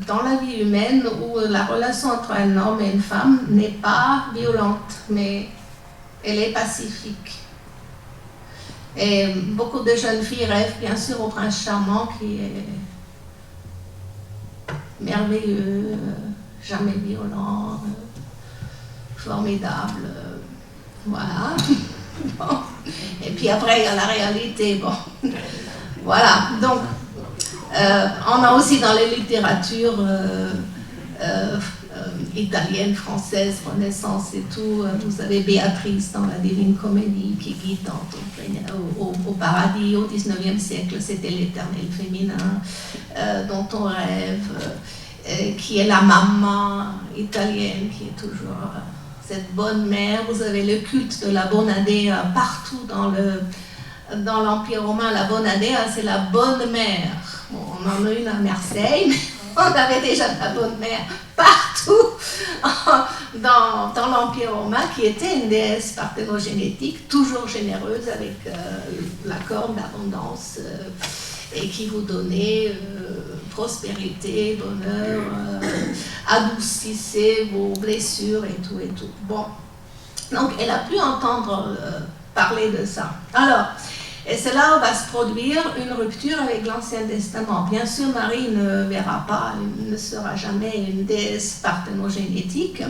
dans la vie humaine où la relation entre un homme et une femme n'est pas violente, mais elle est pacifique. Et beaucoup de jeunes filles rêvent bien sûr au prince charmant qui est merveilleux, jamais violent, formidable. Voilà. Bon. Et puis après, il y a la réalité. Bon. Voilà. Donc, on a aussi dans les littératures italiennes, françaises, Renaissance et tout, vous avez Béatrice dans la Divine Comédie qui guide au paradis au XIXe siècle. C'était l'éternel féminin dont on rêve. qui est la maman italienne, qui est toujours cette bonne mère. Vous avez le culte de la Bonadea partout dans l'Empire romain. La Bonadea, c'est la bonne mère. Bon, on en a une à Marseille, mais on avait déjà la bonne mère partout dans l'Empire romain, qui était une déesse parthénogénétique, toujours généreuse avec la corne d'abondance et qui vous donnait prospérité, bonheur, adoucissait vos blessures et tout et tout. Bon, donc elle a pu entendre parler de ça. Alors, et c'est là où va se produire une rupture avec l'Ancien Testament. Bien sûr, Marie ne verra pas, ne sera jamais une déesse parthénogénétique.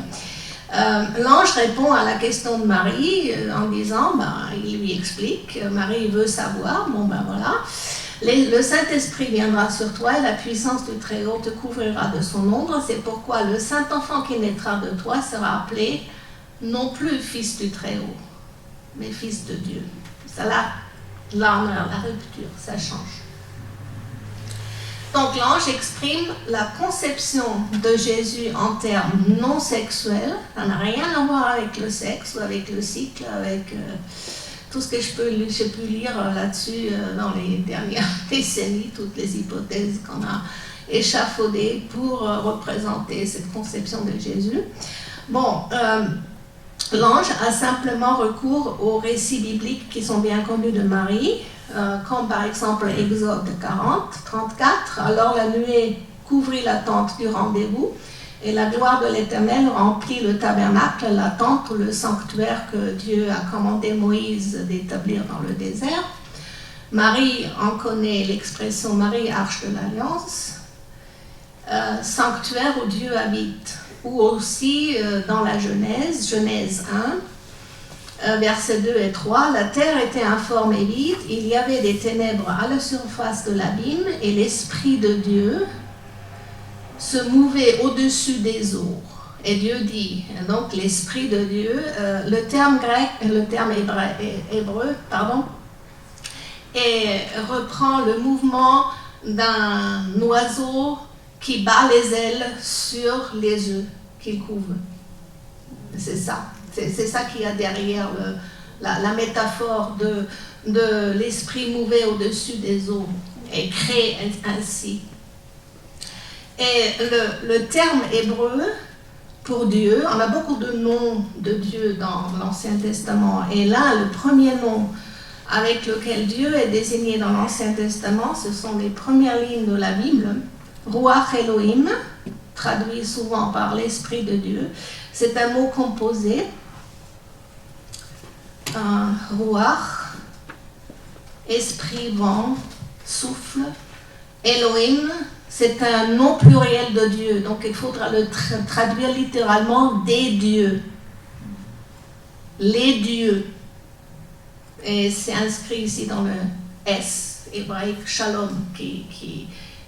L'ange répond à la question de Marie en disant, il lui explique, Marie veut savoir, bon ben voilà, le Saint-Esprit viendra sur toi et la puissance du Très-Haut te couvrira de son ombre. C'est pourquoi le Saint-Enfant qui naîtra de toi sera appelé non plus fils du Très-Haut, mais fils de Dieu. Ça là, l'honneur, la rupture, ça change. Donc l'ange exprime la conception de Jésus en termes non sexuels. Ça n'a rien à voir avec le sexe ou avec le cycle, avec tout ce que j'ai pu lire là-dessus dans les dernières décennies, toutes les hypothèses qu'on a échafaudées pour représenter cette conception de Jésus. Bon, l'ange a simplement recours aux récits bibliques qui sont bien connus de Marie, comme par exemple Exode 40, 34. Alors la nuée couvrit la tente du rendez-vous et la gloire de l'Éternel remplit le tabernacle, la tente ou le sanctuaire que Dieu a commandé Moïse d'établir dans le désert. Marie en connaît l'expression Marie, arche de l'Alliance, sanctuaire où Dieu habite. Ou aussi dans la Genèse 1, versets 2 et 3, la terre était informe et vide, il y avait des ténèbres à la surface de l'abîme et l'Esprit de Dieu se mouvait au-dessus des eaux. Et Dieu dit, donc l'Esprit de Dieu, le terme grec, le terme hébreu, et reprend le mouvement d'un oiseau qui bat les ailes sur les œufs qu'il couve. C'est ça. C'est ça qu'il y a derrière la métaphore de l'esprit mouvé au-dessus des eaux et créé ainsi. Et le terme hébreu pour Dieu, on a beaucoup de noms de Dieu dans l'Ancien Testament. Et là, le premier nom avec lequel Dieu est désigné dans l'Ancien Testament, ce sont les premières lignes de la Bible. Ruach Elohim, traduit souvent par l'Esprit de Dieu, c'est un mot composé. Ruach, esprit, vent, souffle. Elohim, c'est un nom pluriel de Dieu, donc il faudra le traduire littéralement des dieux. Les dieux. Et c'est inscrit ici dans le S, hébraïque Shalom,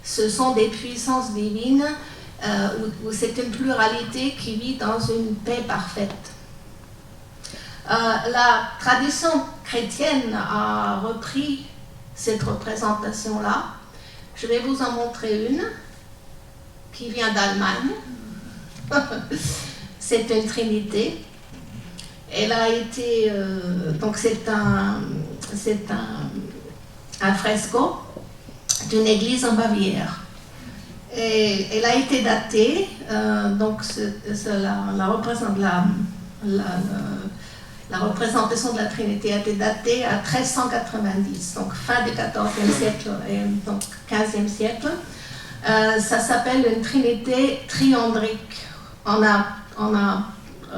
ce sont des puissances divines où c'est une pluralité qui vit dans une paix parfaite. La tradition chrétienne a repris cette représentation-là. Je vais vous en montrer une qui vient d'Allemagne. C'est une trinité. Elle a été... donc c'est un fresco d'une église en Bavière. Et elle a été datée, donc la représentation de la Trinité a été datée à 1390, donc fin du XIVe siècle et donc 15e siècle. Ça s'appelle une Trinité triandrique. On a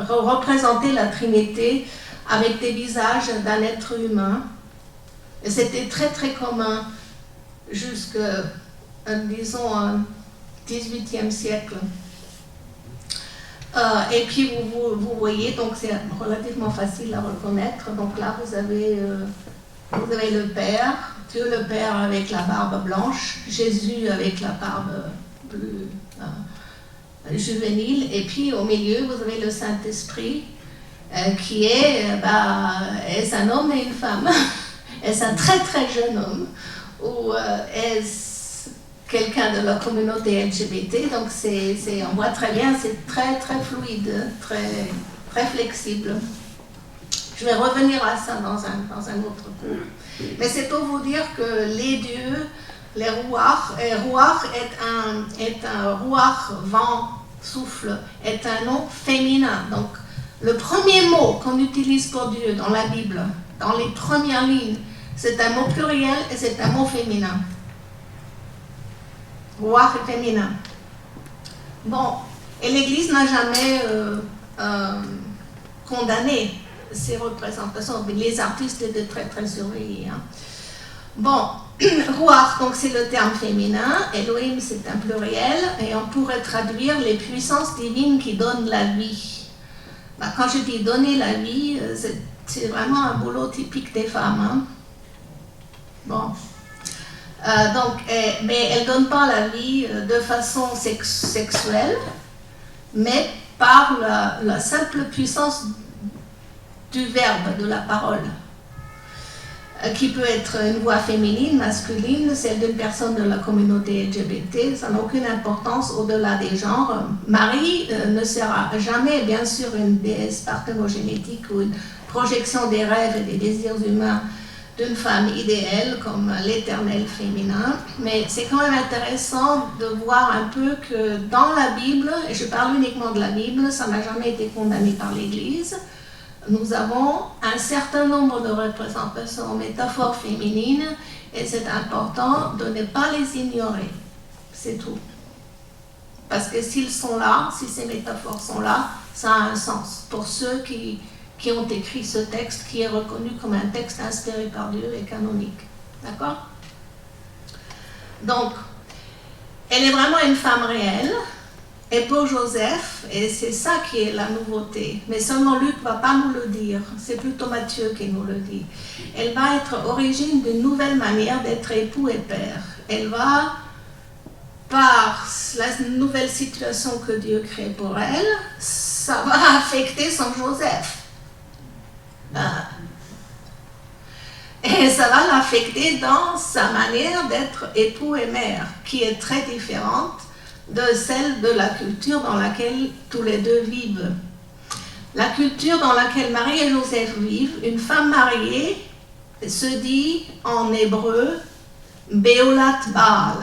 représenté la Trinité avec des visages d'un être humain. Et c'était très très commun jusqu'à, disons, 18e siècle. Et puis vous voyez, donc c'est relativement facile à reconnaître. Donc là, vous avez le Père, Dieu le Père avec la barbe blanche, Jésus avec la barbe plus juvénile, et puis au milieu, vous avez le Saint-Esprit qui est un homme et une femme. Est-ce un très très jeune homme ou est-ce quelqu'un de la communauté LGBT, donc on voit très bien, c'est très très fluide, très, très flexible. Je vais revenir à ça dans un autre cours. Mais c'est pour vous dire que les dieux, les rouards, et rouard est un rouard, vent, souffle, est un nom féminin. Donc le premier mot qu'on utilise pour Dieu dans la Bible, dans les premières lignes, c'est un mot pluriel et c'est un mot féminin. Rouard est féminin. Bon, et l'Église n'a jamais condamné ces représentations. Les artistes étaient très très surveillés. Hein. Bon, rouard, donc c'est le terme féminin, Elohim c'est un pluriel, et on pourrait traduire les puissances divines qui donnent la vie. Bah, quand je dis donner la vie, c'est vraiment un boulot typique des femmes. Hein. Bon. Mais elles ne donnent pas la vie de façon sexuelle, mais par la simple puissance du verbe, de la parole, qui peut être une voix féminine, masculine, celle d'une personne de la communauté LGBT, ça n'a aucune importance au-delà des genres. Marie ne sera jamais, bien sûr, une déesse parthénogénétique ou une projection des rêves et des désirs humains d'une femme idéale comme l'éternel féminin, mais c'est quand même intéressant de voir un peu que dans la Bible, et je parle uniquement de la Bible, ça n'a jamais été condamné par l'Église, nous avons un certain nombre de représentations, métaphores féminines, et c'est important de ne pas les ignorer, c'est tout. Parce que s'ils sont là, si ces métaphores sont là, ça a un sens pour ceux qui ont écrit ce texte qui est reconnu comme un texte inspiré par Dieu et canonique. D'accord? Donc, elle est vraiment une femme réelle, et pour Joseph, et c'est ça qui est la nouveauté, mais seulement Luc ne va pas nous le dire, c'est plutôt Matthieu qui nous le dit. Elle va être origine d'une nouvelle manière d'être époux et père. Elle va, par la nouvelle situation que Dieu crée pour elle, ça va affecter son Joseph. Et ça va l'affecter dans sa manière d'être époux et mère, qui est très différente de celle de la culture dans laquelle tous les deux vivent. La culture dans laquelle Marie et Joseph vivent, une femme mariée se dit en hébreu Béolat Baal.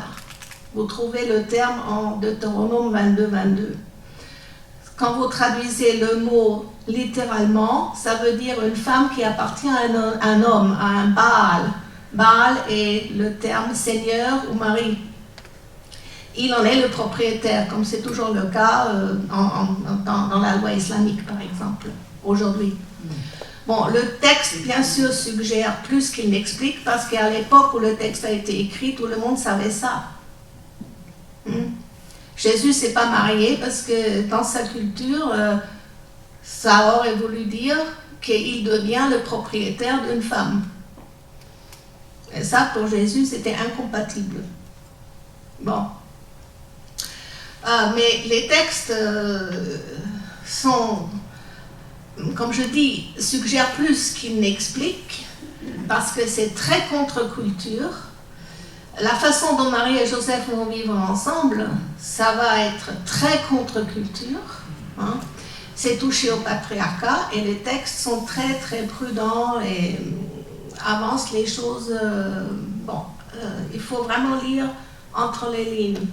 Vous trouvez le terme en Deutéronome 22-22. Quand vous traduisez le mot littéralement, ça veut dire une femme qui appartient à un homme, à un Baal. Baal est le terme seigneur ou mari. Il en est le propriétaire, comme c'est toujours le cas dans la loi islamique, par exemple, aujourd'hui. Bon, le texte, bien sûr, suggère plus qu'il n'explique, parce qu'à l'époque où le texte a été écrit, tout le monde savait ça. Jésus ne s'est pas marié parce que dans sa culture, ça aurait voulu dire qu'il devient le propriétaire d'une femme. Et ça, pour Jésus, c'était incompatible. Bon. Mais les textes sont, comme je dis, suggèrent plus qu'ils n'expliquent, parce que c'est très contre-culture. La façon dont Marie et Joseph vont vivre ensemble, ça va être très contre-culture. Hein. C'est touché au patriarcat et les textes sont très très prudents et avancent les choses. Il faut vraiment lire entre les lignes.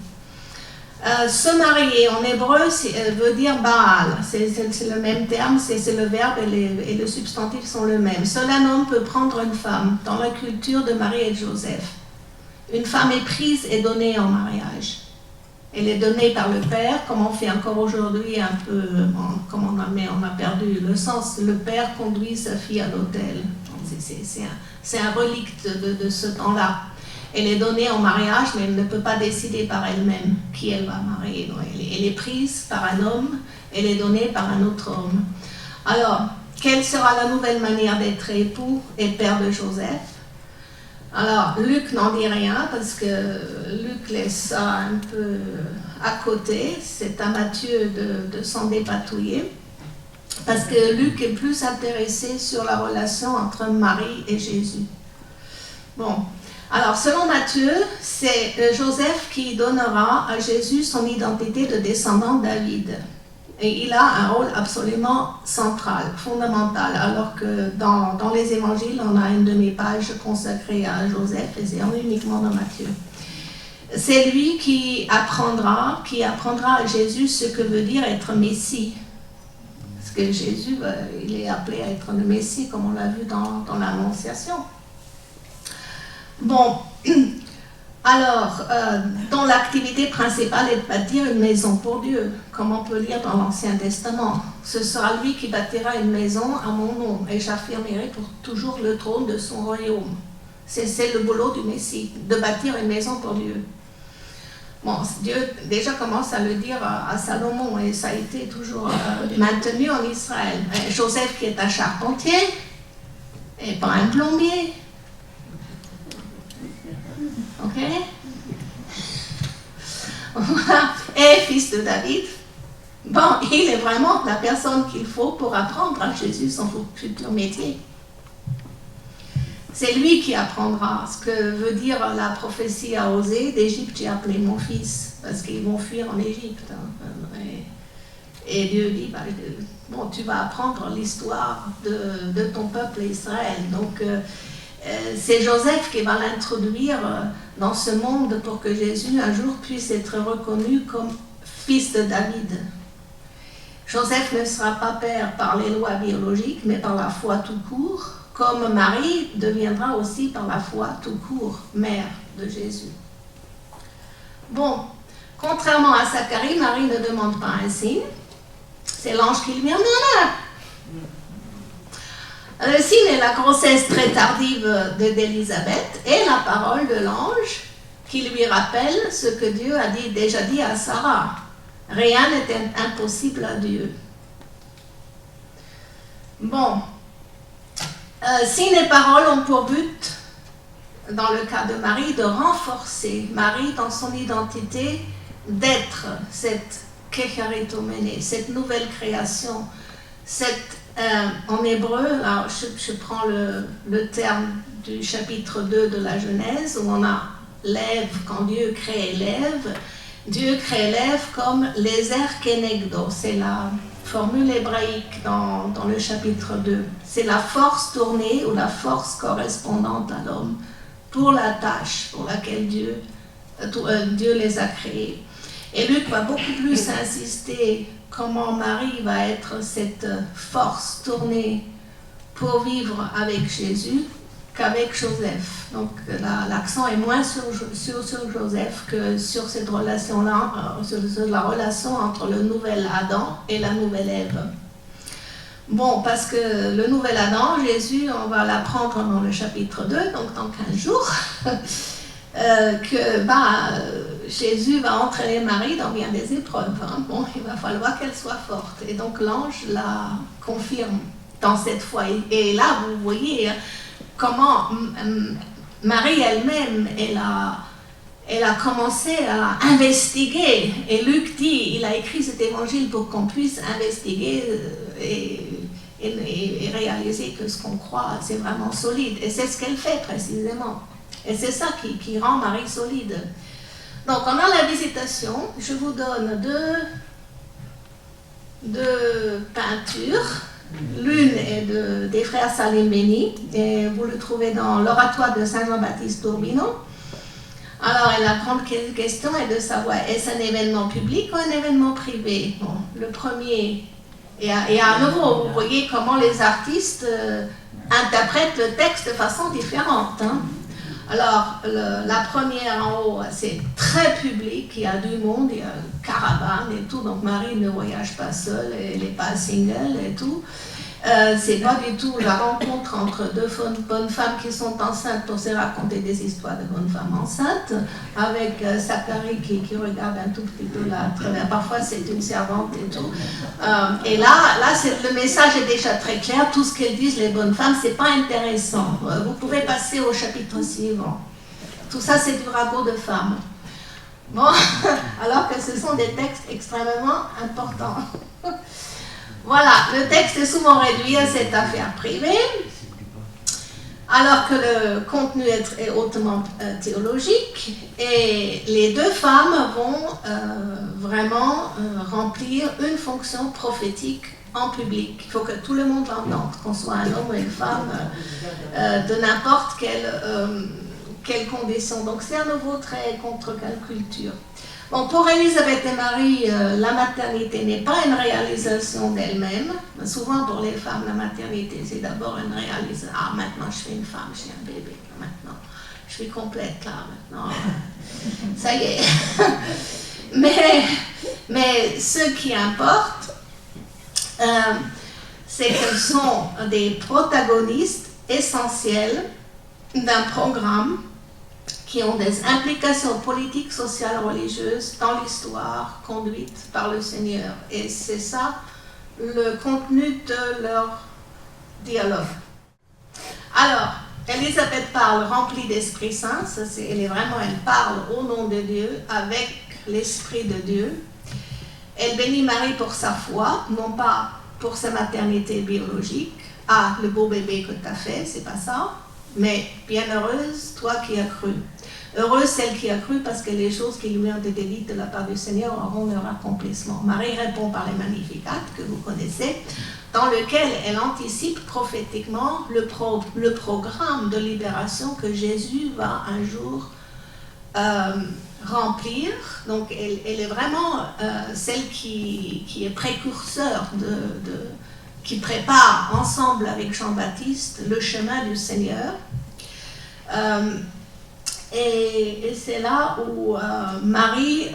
Se marier en hébreu veut dire Baal, c'est le même terme, c'est le verbe et le substantif sont le même. Seul un homme peut prendre une femme dans la culture de Marie et de Joseph. Une femme éprise est donnée en mariage. Elle est donnée par le père, comme on fait encore aujourd'hui un peu, comme on a perdu le sens. Le père conduit sa fille à l'autel. C'est un relique de ce temps-là. Elle est donnée en mariage, mais elle ne peut pas décider par elle-même qui elle va marier. Donc, elle est prise par un homme, elle est donnée par un autre homme. Alors, quelle sera la nouvelle manière d'être époux et père de Joseph? Alors, Luc n'en dit rien parce que Luc laisse ça un peu à côté. C'est à Matthieu de s'en dépatouiller. Parce que Luc est plus intéressé sur la relation entre Marie et Jésus. Bon, Alors, selon Matthieu, c'est Joseph qui donnera à Jésus son identité de descendant de David. Et il a un rôle absolument central, fondamental, alors que dans les évangiles, on a une demi-page consacrée à Joseph, et c'est uniquement dans Matthieu. C'est lui qui apprendra à Jésus ce que veut dire être Messie. Parce que Jésus, il est appelé à être le Messie, comme on l'a vu dans l'Annonciation. Bon, alors, dont l'activité principale est de bâtir une maison pour Dieu, comme on peut lire dans l'Ancien Testament. Ce sera lui qui bâtira une maison à mon nom, et j'affirmerai pour toujours le trône de son royaume. C'est le boulot du Messie, de bâtir une maison pour Dieu. Bon, Dieu déjà commence à le dire à Salomon, et ça a été toujours maintenu en Israël. Joseph qui est un charpentier, et pas un plombier. Ok? Voilà. Et fils de David. Bon, il est vraiment la personne qu'il faut pour apprendre à Jésus son futur métier. C'est lui qui apprendra ce que veut dire la prophétie à Osée, d'Égypte j'ai appelé mon fils, parce qu'ils vont fuir en Égypte. Et Dieu dit, bon, tu vas apprendre l'histoire de ton peuple Israël. Donc, c'est Joseph qui va l'introduire dans ce monde pour que Jésus un jour puisse être reconnu comme fils de David. Joseph ne sera pas père par les lois biologiques, mais par la foi tout court, comme Marie deviendra aussi par la foi tout court mère de Jésus. Bon, contrairement à Zacharie, Marie ne demande pas un signe, c'est l'ange qui lui en donne. Le signe est la grossesse très tardive d'Élisabeth et la parole de l'ange qui lui rappelle ce que Dieu a déjà dit à Sarah. Rien n'est impossible à Dieu. Bon, signes et paroles ont pour but, dans le cas de Marie, de renforcer Marie dans son identité d'être cette kecharitomene, cette nouvelle création, cette en hébreu, alors je prends le terme du chapitre 2 de la Genèse, où on a l'Ève, quand Dieu crée l'Ève, Dieu crée l'Ève comme l'ézer kenegdo, c'est la formule hébraïque dans le chapitre 2. C'est la force tournée ou la force correspondante à l'homme pour la tâche pour laquelle Dieu les a créés. Et Luc va beaucoup plus insister comment Marie va être cette force tournée pour vivre avec Jésus qu'avec Joseph. Donc l'accent est moins sur Joseph que sur cette relation-là, sur la relation entre le nouvel Adam et la nouvelle Ève. Bon, parce que le nouvel Adam, Jésus, on va l'apprendre dans le chapitre 2, donc dans 15 jours, que Jésus va entraîner Marie dans bien des épreuves. Bon, il va falloir qu'elle soit forte. Et donc l'ange la confirme dans cette foi. Et là, vous voyez comment Marie elle-même, elle a commencé à investiguer. Et Luc dit, il a écrit cet évangile pour qu'on puisse investiguer et réaliser que ce qu'on croit, c'est vraiment solide. Et c'est ce qu'elle fait précisément. Et c'est ça qui rend Marie solide. Donc, on a la visitation. Je vous donne deux peintures. L'une est des frères Salimbeni, et vous le trouvez dans l'oratoire de Saint Jean-Baptiste d'Urbino. Alors, la grande question est de savoir, est-ce un événement public ou un événement privé? Bon, le premier, et à nouveau, vous voyez comment les artistes interprètent le texte de façon différente. Alors, la première en haut, c'est très public, il y a du monde, il y a une caravane et tout, donc Marie ne voyage pas seule, elle n'est pas single et tout. C'est pas du tout la rencontre entre deux bonnes femmes qui sont enceintes pour se raconter des histoires de bonnes femmes enceintes, avec Zacharie qui regarde un tout petit peu là à travers. Parfois c'est une servante et tout. Et là le message est déjà très clair. Tout ce qu'elles disent les bonnes femmes, c'est pas intéressant. Vous pouvez passer au chapitre suivant. Tout ça c'est du ragot de femmes. Bon, alors que ce sont des textes extrêmement importants. Voilà, le texte est souvent réduit à cette affaire privée. alors que le contenu est hautement théologique, et les deux femmes vont vraiment remplir une fonction prophétique en public. Il faut que tout le monde l'entende, qu'on soit un homme ou une femme, de n'importe quelle condition. Donc c'est à nouveau très contre quelle culture. Bon, pour Élisabeth et Marie, la maternité n'est pas une réalisation d'elle-même. Souvent pour les femmes, la maternité c'est d'abord une réalisation. Ah, maintenant je suis une femme, j'ai un bébé, maintenant je suis complète là, maintenant ça y est. mais ce qui importe, c'est qu'elles sont des protagonistes essentiels d'un programme qui ont des implications politiques, sociales, religieuses dans l'histoire conduite par le Seigneur. Et c'est ça le contenu de leur dialogue. Alors, Élisabeth parle remplie d'Esprit Saint, elle parle au nom de Dieu, avec l'Esprit de Dieu. Elle bénit Marie pour sa foi, non pas pour sa maternité biologique. Ah, le beau bébé que tu as fait, c'est pas ça. Mais bienheureuse, toi qui as cru. Heureuse celle qui a cru, parce que les choses qui lui ont été dites de la part du Seigneur auront leur accomplissement. Marie répond par les Magnificat, que vous connaissez, dans lequel elle anticipe prophétiquement le programme de libération que Jésus va un jour remplir. Donc elle est vraiment celle qui est précurseur, qui prépare ensemble avec Jean-Baptiste le chemin du Seigneur. Et c'est là où Marie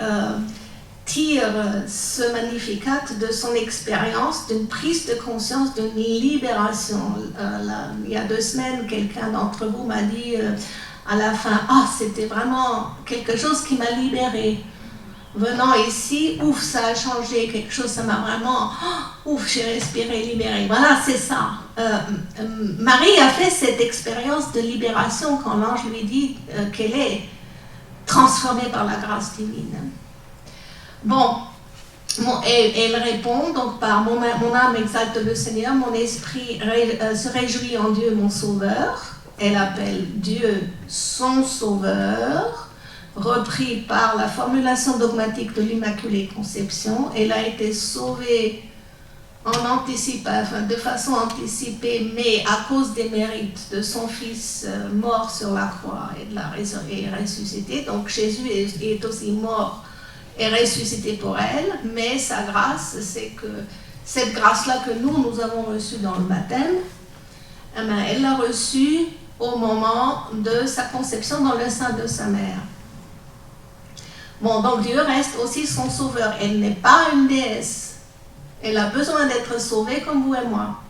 tire ce Magnificat de son expérience, d'une prise de conscience, d'une libération. Il y a 2 semaines, quelqu'un d'entre vous m'a dit à la fin, « Ah, c'était vraiment quelque chose qui m'a libérée. Venant ici, ouf, ça a changé quelque chose, ça m'a vraiment, ouf, j'ai respiré, libéré. » Voilà, c'est ça. Marie a fait cette expérience de libération quand l'ange lui dit qu'elle est transformée par la grâce divine. Bon, elle répond donc par mon âme exalte le Seigneur, mon esprit se réjouit en Dieu mon Sauveur. Elle appelle Dieu son Sauveur, repris par la formulation dogmatique de l'Immaculée Conception. Elle a été sauvée de façon anticipée, mais à cause des mérites de son Fils mort sur la croix et ressuscité. Donc Jésus est aussi mort et ressuscité pour elle, mais sa grâce, c'est que cette grâce-là que nous avons reçue dans le baptême, elle l'a reçue au moment de sa conception dans le sein de sa mère. Bon, donc Dieu reste aussi son sauveur. Elle n'est pas une déesse. Elle a besoin d'être sauvée comme vous et moi.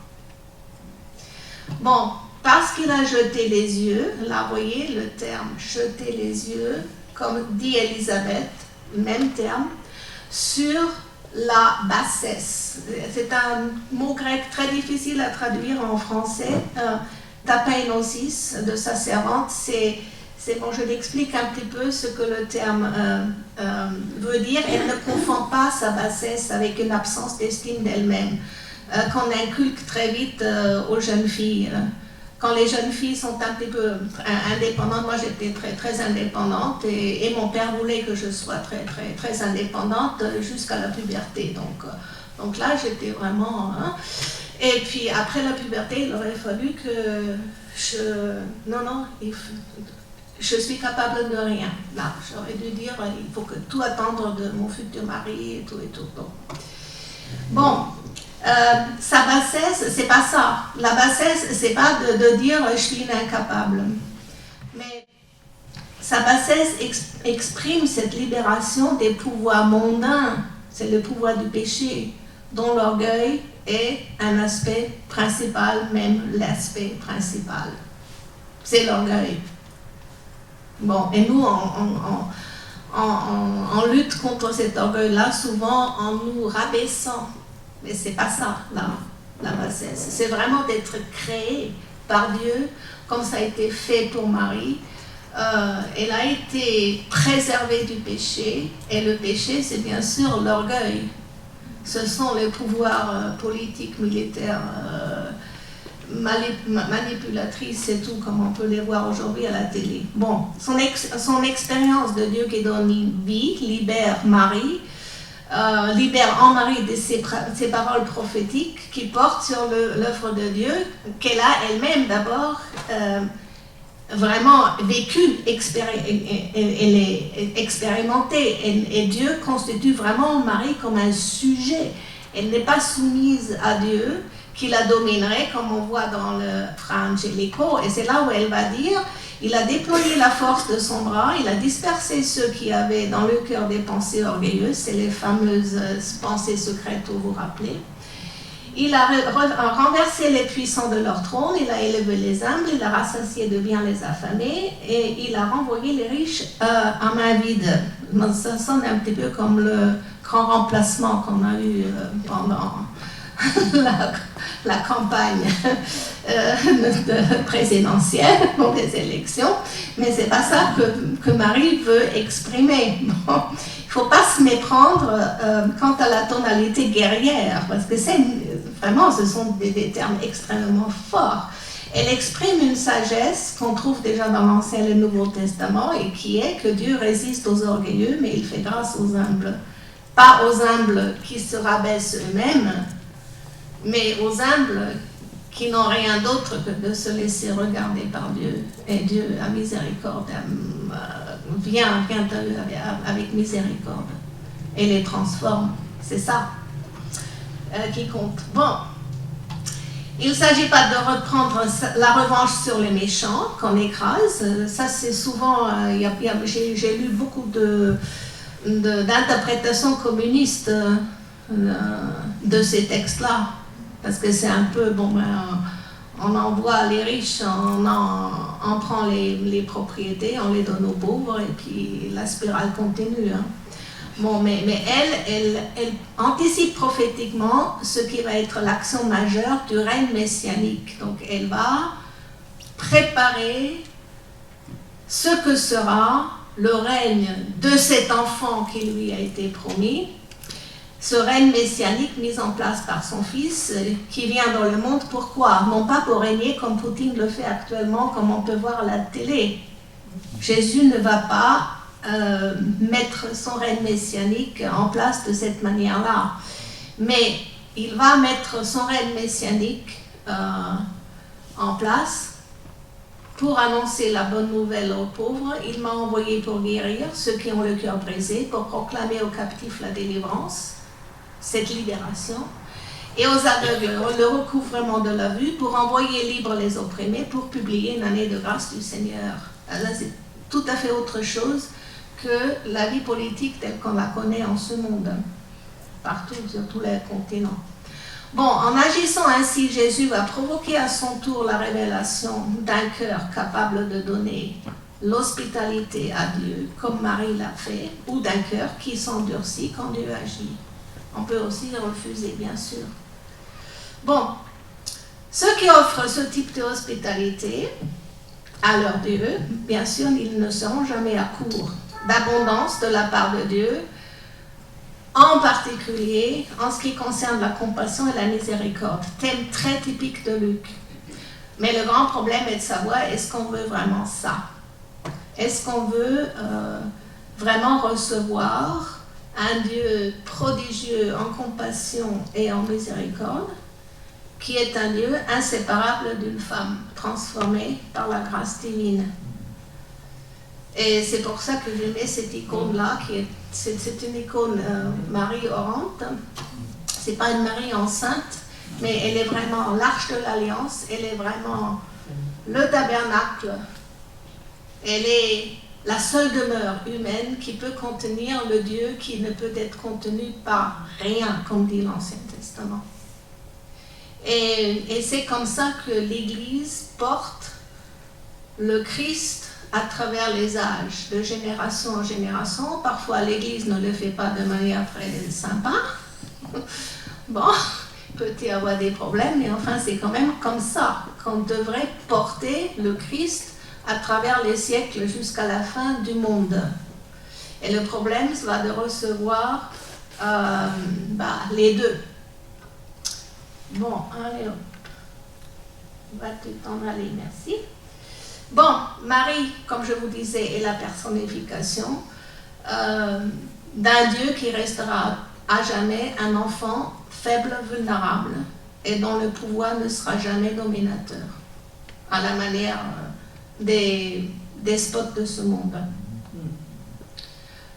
Bon, parce qu'il a jeté les yeux, là, vous voyez le terme « jeter les yeux », comme dit Élisabeth, même terme, sur la bassesse. C'est un mot grec très difficile à traduire en français. Tapeinosis, de sa servante, bon, je l'explique un petit peu ce que le terme veut dire. Elle ne confond pas sa bassesse avec une absence d'estime d'elle-même qu'on inculque très vite aux jeunes filles. Quand les jeunes filles sont un petit peu indépendantes, moi j'étais très, très indépendante et mon père voulait que je sois très, très, très indépendante jusqu'à la puberté. Donc là, j'étais vraiment... Et puis après la puberté, il aurait fallu que je suis capable de rien. Là, j'aurais dû dire, il faut que tout attendre de mon futur mari et tout et tout. Bon, sa bassesse, c'est pas ça. La bassesse, c'est pas de dire je suis une incapable. Mais sa bassesse exprime cette libération des pouvoirs mondains. C'est le pouvoir du péché, dont l'orgueil est un aspect principal, même l'aspect principal. C'est l'orgueil. Bon, et nous, on lutte contre cet orgueil-là, souvent en nous rabaissant. Mais c'est pas ça, la bassesse. C'est vraiment d'être créé par Dieu, comme ça a été fait pour Marie. Elle a été préservée du péché, et le péché, c'est bien sûr l'orgueil. Ce sont les pouvoirs politiques, militaires, manipulatrices, c'est tout, comme on peut les voir aujourd'hui à la télé. Bon, son expérience de Dieu qui donne vie libère Marie, libère en Marie de ses paroles prophétiques qui portent sur l'œuvre de Dieu, qu'elle a elle-même d'abord vraiment vécue, elle est expérimentée, et Dieu constitue vraiment Marie comme un sujet. Elle n'est pas soumise à Dieu, qui la dominerait, comme on voit dans le Fra Angelico, et c'est là où elle va dire: il a déployé la force de son bras, il a dispersé ceux qui avaient dans le cœur des pensées orgueilleuses, c'est les fameuses pensées secrètes, vous vous rappelez. Il a renversé les puissants de leur trône, il a élevé les humbles, il a rassasié de bien les affamés, et il a renvoyé les riches à main vide. Ça sonne un petit peu comme le grand remplacement qu'on a eu pendant la campagne présidentielle pour les élections, mais c'est pas ça que Marie veut exprimer. Bon, il ne faut pas se méprendre quant à la tonalité guerrière, parce que vraiment, ce sont des termes extrêmement forts. Elle exprime une sagesse qu'on trouve déjà dans l'Ancien et le Nouveau Testament, et qui est que Dieu résiste aux orgueilleux, mais il fait grâce aux humbles. Pas aux humbles qui se rabaissent eux-mêmes, mais aux humbles qui n'ont rien d'autre que de se laisser regarder par Dieu. Et Dieu, à miséricorde, vient à eux avec miséricorde et les transforme. C'est ça qui compte. Bon, il ne s'agit pas de reprendre la revanche sur les méchants qu'on écrase. Ça, c'est souvent... j'ai lu beaucoup d'interprétations communistes de ces textes-là. Parce que c'est un peu, on envoie les riches, on prend les propriétés, on les donne aux pauvres, et puis la spirale continue. Hein. Bon, mais elle anticipe prophétiquement ce qui va être l'action majeure du règne messianique. Donc elle va préparer ce que sera le règne de cet enfant qui lui a été promis. Ce règne messianique mis en place par son fils qui vient dans le monde. Pourquoi? Non pas pour régner comme Poutine le fait actuellement, comme on peut voir à la télé. Jésus ne va pas mettre son règne messianique en place de cette manière-là. Mais il va mettre son règne messianique en place pour annoncer la bonne nouvelle aux pauvres. Il m'a envoyé pour guérir ceux qui ont le cœur brisé, pour proclamer aux captifs la délivrance, cette libération, et aux aveugles le recouvrement de la vue, pour envoyer libres les opprimés, pour publier une année de grâce du Seigneur. Là, c'est tout à fait autre chose que la vie politique telle qu'on la connaît en ce monde, partout, sur tous les continents. Bon, en agissant ainsi, Jésus va provoquer à son tour la révélation d'un cœur capable de donner l'hospitalité à Dieu, comme Marie l'a fait, ou d'un cœur qui s'endurcit quand Dieu agit. On peut aussi refuser, bien sûr. Bon, ceux qui offrent ce type de hospitalité à leur Dieu, bien sûr, ils ne seront jamais à court d'abondance de la part de Dieu, en particulier en ce qui concerne la compassion et la miséricorde, thème très typique de Luc. Mais le grand problème est de savoir, est-ce qu'on veut vraiment ça? Est-ce qu'on veut vraiment recevoir un Dieu prodigieux en compassion et en miséricorde, qui est un Dieu inséparable d'une femme transformée par la grâce divine? Et c'est pour ça que je mets cette icône-là, c'est une icône Marie orante. C'est pas une Marie enceinte, mais elle est vraiment l'arche de l'alliance, elle est vraiment le tabernacle. Elle est la seule demeure humaine qui peut contenir le Dieu qui ne peut être contenu par rien, comme dit l'Ancien Testament. Et c'est comme ça que l'Église porte le Christ à travers les âges, de génération en génération. Parfois, l'Église ne le fait pas de manière très sympa. Bon, peut y avoir des problèmes, mais enfin, c'est quand même comme ça qu'on devrait porter le Christ à travers les siècles jusqu'à la fin du monde. Et le problème, c'est de recevoir les deux. Bon, allez hop. Vas-tu t'en aller? Merci. Bon, Marie, comme je vous disais, est la personnification d'un Dieu qui restera à jamais un enfant faible, vulnérable, et dont le pouvoir ne sera jamais dominateur, à la manière des despotes de ce monde.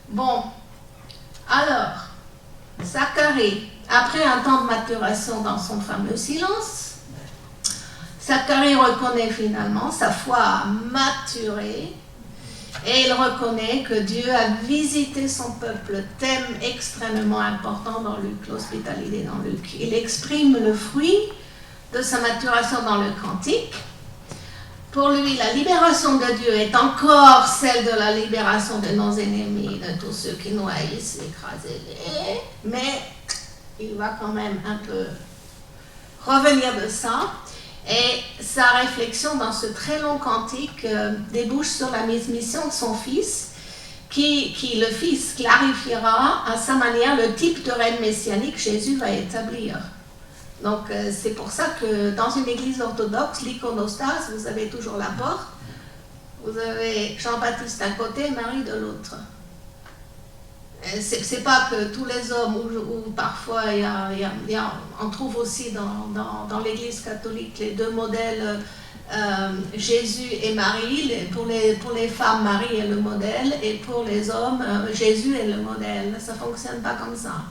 Bon, alors, Zacharie, après un temps de maturation dans son fameux silence, Zacharie reconnaît finalement sa foi a maturé et il reconnaît que Dieu a visité son peuple, thème extrêmement important dans Luc, l'hospitalité dans Luc. Il exprime le fruit de sa maturation dans le cantique. Pour lui, la libération de Dieu est encore celle de la libération de nos ennemis, de tous ceux qui nous haïssent, écrasés. Mais il va quand même un peu revenir de ça. Et sa réflexion dans ce très long cantique débouche sur la mission de son fils, qui le fils clarifiera à sa manière le type de règne messianique que Jésus va établir. Donc c'est pour ça que dans une église orthodoxe, l'iconostase, vous avez toujours la porte, vous avez Jean-Baptiste d'un côté et Marie de l'autre. C'est pas que tous les hommes, ou parfois on trouve aussi dans l'église catholique les deux modèles, Jésus et Marie. Pour les femmes, Marie est le modèle, et pour les hommes, Jésus est le modèle. Ça ne fonctionne pas comme ça.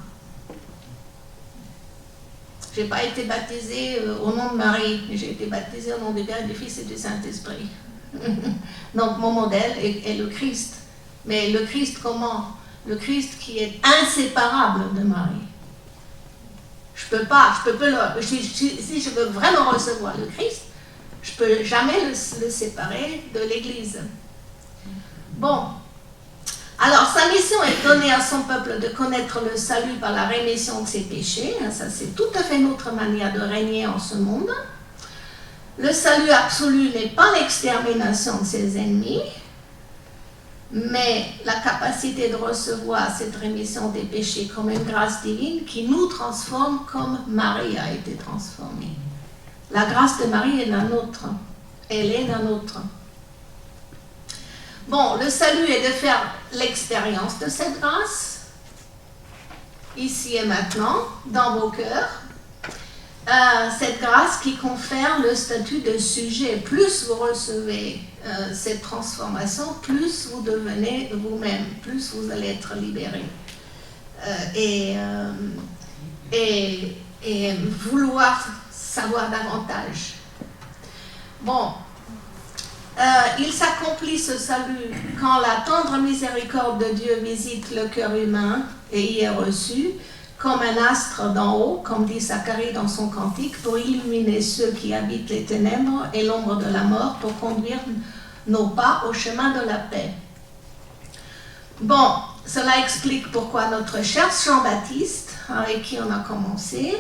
Je n'ai pas été baptisée au nom de Marie, j'ai été baptisée au nom du Père, du Fils et du Saint-Esprit. Donc mon modèle est le Christ. Mais le Christ comment? Le Christ qui est inséparable de Marie. Si je veux vraiment recevoir le Christ, je ne peux jamais le séparer de l'Église. Bon, alors sa mission est donnée à son peuple de connaître le salut par la rémission de ses péchés. Ça, c'est tout à fait notre manière de régner en ce monde. Le salut absolu n'est pas l'extermination de ses ennemis, mais la capacité de recevoir cette rémission des péchés comme une grâce divine qui nous transforme comme Marie a été transformée. La grâce de Marie est la nôtre. Elle est la nôtre. Bon, le salut est de faire l'expérience de cette grâce, ici et maintenant, dans vos cœurs. Cette grâce qui confère le statut de sujet. Plus vous recevez cette transformation, plus vous devenez vous-même, plus vous allez être libéré. Et vouloir savoir davantage. Bon, il s'accomplit ce salut quand la tendre miséricorde de Dieu visite le cœur humain et y est reçu comme un astre d'en haut, comme dit Zacharie dans son cantique, pour illuminer ceux qui habitent les ténèbres et l'ombre de la mort, pour conduire nos pas au chemin de la paix. Bon, cela explique pourquoi notre cher Jean-Baptiste, avec qui on a commencé,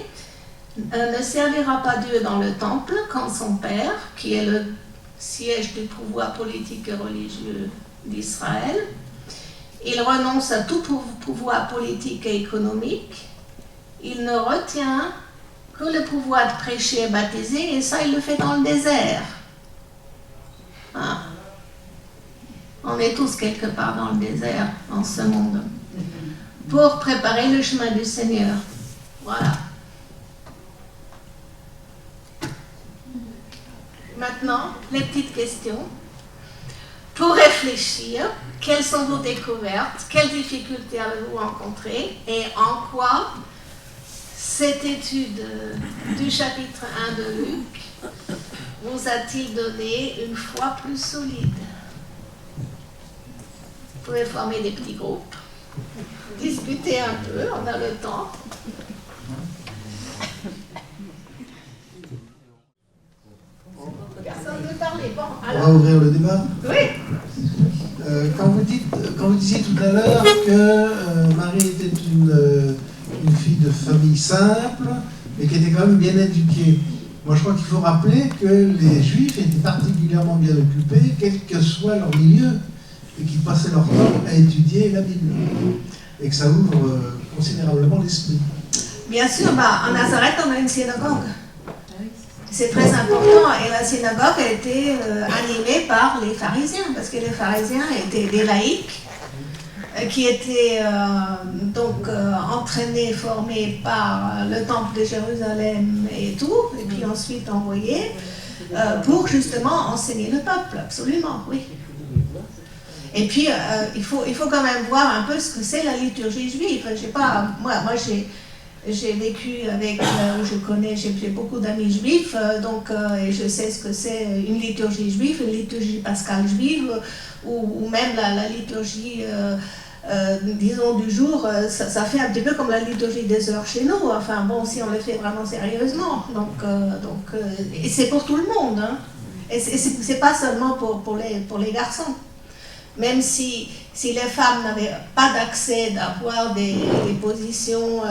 ne servira pas Dieu dans le temple comme son père, qui est le siège du pouvoir politique et religieux d'Israël. Il renonce à tout pouvoir politique et économique. Il ne retient que le pouvoir de prêcher et baptiser, et ça, il le fait dans le désert. Ah. On est tous quelque part dans le désert, en ce monde, pour préparer le chemin du Seigneur. Voilà. Maintenant, les petites questions. Pour réfléchir, quelles sont vos découvertes? Quelles difficultés avez-vous rencontrées? Et en quoi cette étude du chapitre 1 de Luc vous a-t-il donné une foi plus solide? Vous pouvez former des petits groupes, discuter un peu, on a le temps. Personne ne veut parler. Bon, alors. On va ouvrir le débat. Oui. Quand vous disiez tout à l'heure que Marie était une fille de famille simple, mais qui était quand même bien éduquée. Moi, je crois qu'il faut rappeler que les Juifs étaient particulièrement bien occupés, quel que soit leur milieu, et qu'ils passaient leur temps à étudier la Bible. Et que ça ouvre considérablement l'esprit. Bien sûr, en Nazareth, on a une synagogue. C'est très important. Et la synagogue a été animée par les pharisiens, parce que les pharisiens étaient des laïcs qui étaient donc entraînés, formés par le temple de Jérusalem et tout, et puis ensuite envoyés pour justement enseigner le peuple, absolument, oui. Et puis, il faut quand même voir un peu ce que c'est la liturgie juive. Je sais pas, moi j'ai vécu avec, je connais, j'ai beaucoup d'amis juifs, donc et je sais ce que c'est une liturgie juive, une liturgie pascale juive, ou même la liturgie, disons, du jour, ça fait un petit peu comme la liturgie des heures chez nous, enfin bon, si on le fait vraiment sérieusement. Et c'est pour tout le monde, hein. Et c'est pas seulement pour les garçons. Même si les femmes n'avaient pas d'accès d'avoir des positions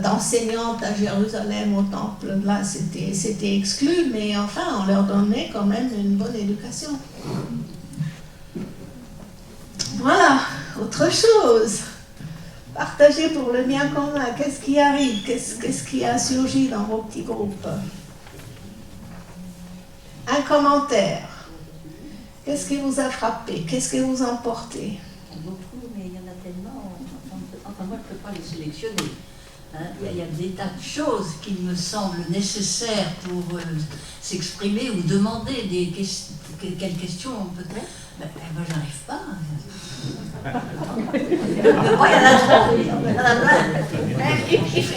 d'enseignantes à Jérusalem au temple, là c'était exclu, mais enfin on leur donnait quand même une bonne éducation. Voilà, autre chose. Partagez pour le bien commun. Qu'est-ce qui arrive? Qu'est-ce qui a surgi dans vos petits groupes? Un commentaire. Qu'est-ce qui vous a frappé? Qu'est-ce que vous emportez? Beaucoup, mais il y en a tellement. Enfin, moi, je ne peux pas les sélectionner. Hein. Il y a des tas de choses qui me semblent nécessaires pour s'exprimer ou demander quelles questions peut-être. Ben, moi, j'arrive pas. Moi, il y en a trop. Il y en a plein.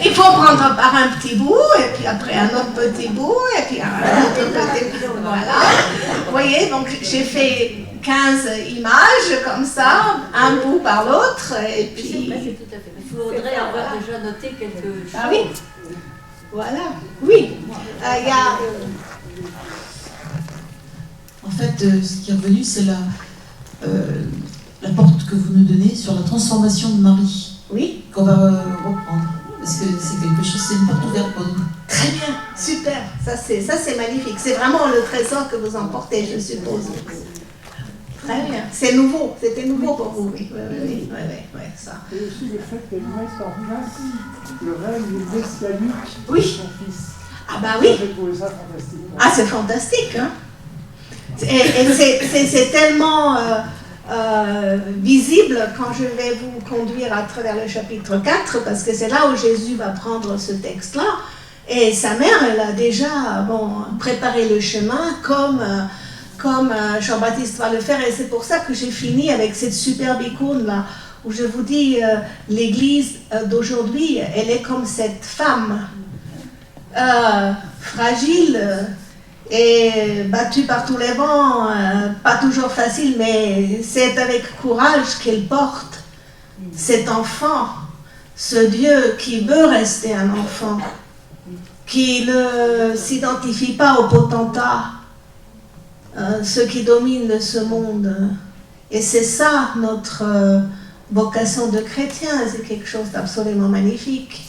Il faut prendre par un petit bout, et puis après un autre petit bout, et puis un autre petit bout. Voilà. Vous voyez, donc j'ai fait 15 images comme ça, un bout par l'autre, et puis... C'est tout à fait. Il faudrait avoir déjà noté quelque chose. Ah oui. Voilà. Oui. Il y a... En fait, ce qui est revenu, c'est la porte que vous nous donnez sur la transformation de Marie. Oui. Qu'on va reprendre. Parce que c'est quelque chose, c'est une porte ouverte pour nous. Très bien, super. Ça c'est magnifique. C'est vraiment le trésor que vous emportez, je suppose. Très bien. C'est nouveau. C'était nouveau pour vous. Oui, ça. Et aussi le fait qu'elle mette en place le règne messianique Oui. de son fils. Ah bah oui. J'ai trouvé ça fantastique. Ah, c'est fantastique, hein. Et c'est tellement visible quand je vais vous conduire à travers le chapitre 4, parce que c'est là où Jésus va prendre ce texte-là. Et sa mère, elle a déjà préparé le chemin comme Jean-Baptiste va le faire. Et c'est pour ça que j'ai fini avec cette superbe icône-là, où je vous dis, l'Église d'aujourd'hui, elle est comme cette femme fragile, et battue par tous les vents, pas toujours facile, mais c'est avec courage qu'elle porte cet enfant, ce Dieu qui veut rester un enfant, qui ne s'identifie pas au potentat, ceux qui dominent ce monde. Et c'est ça notre vocation de chrétien, c'est quelque chose d'absolument magnifique.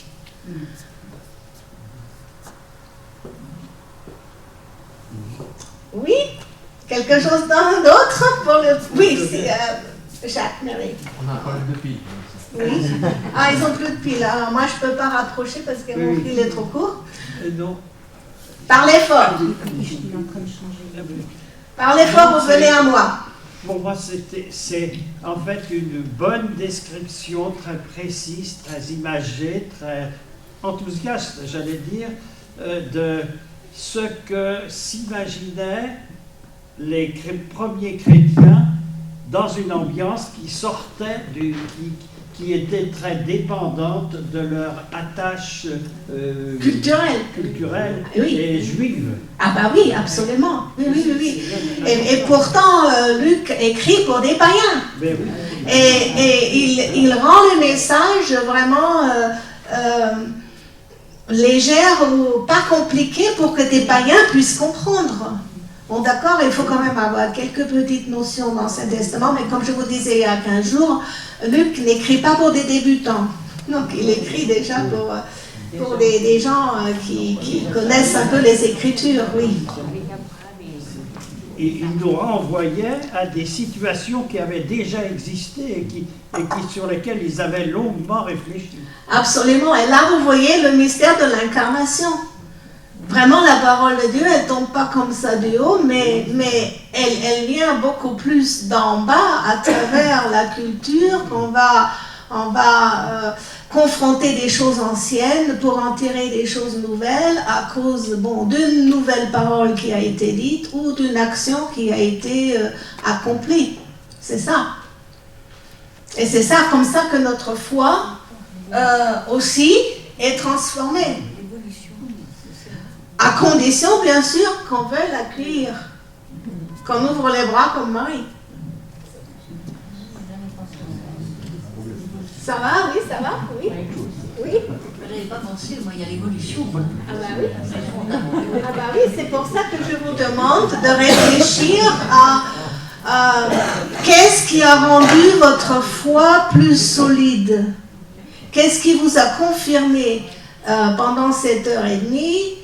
Oui? Quelque chose d'autre pour le... Oui, c'est Jacques, Mary. On a parlé de piles. Oui. Ah, ils n'ont plus de piles. Alors moi, je ne peux pas rapprocher parce que mon fil est trop court. Non. Parlez fort. Parlez fort, vous venez à moi. Pour moi, c'est en fait une bonne description, très précise, très imagée, très enthousiaste, j'allais dire, de ce que s'imaginaient les premiers chrétiens dans une ambiance qui sortait qui était très dépendante de leur attache culturelle Oui. et juive. Ah bah oui, absolument. Oui. Et pourtant, Luc écrit pour des païens. Mais oui. Et il rend le message vraiment légère ou pas compliquée pour que des païens puissent comprendre. Bon, d'accord, il faut quand même avoir quelques petites notions dans l'Ancien Testament, mais comme je vous disais il y a 15 jours, Luc n'écrit pas pour des débutants. Donc, il écrit déjà pour des gens qui connaissent un peu les Écritures, oui. Et il nous renvoyait à des situations qui avaient déjà existé sur lesquelles ils avaient longuement réfléchi. Absolument. Et là, vous voyez le mystère de l'incarnation. vraiment la parole de Dieu, elle tombe pas comme ça du haut, mais elle vient beaucoup plus d'en bas à travers la culture qu'on va confronter des choses anciennes pour en tirer des choses nouvelles à cause d'une nouvelle parole qui a été dite ou d'une action qui a été accomplie. C'est ça. Et c'est ça, comme ça que notre foi aussi est transformée. À condition, bien sûr, qu'on veuille l'accueillir. Qu'on ouvre les bras comme Marie. Ça va? Oui, ça va? Oui. Oui. Je n'avais pas pensé, moi, il y a l'évolution. Ah bah oui. Ah bah oui, c'est pour ça que je vous demande de réfléchir à qu'est-ce qui a rendu votre foi plus solide? Qu'est-ce qui vous a confirmé pendant cette heure et demie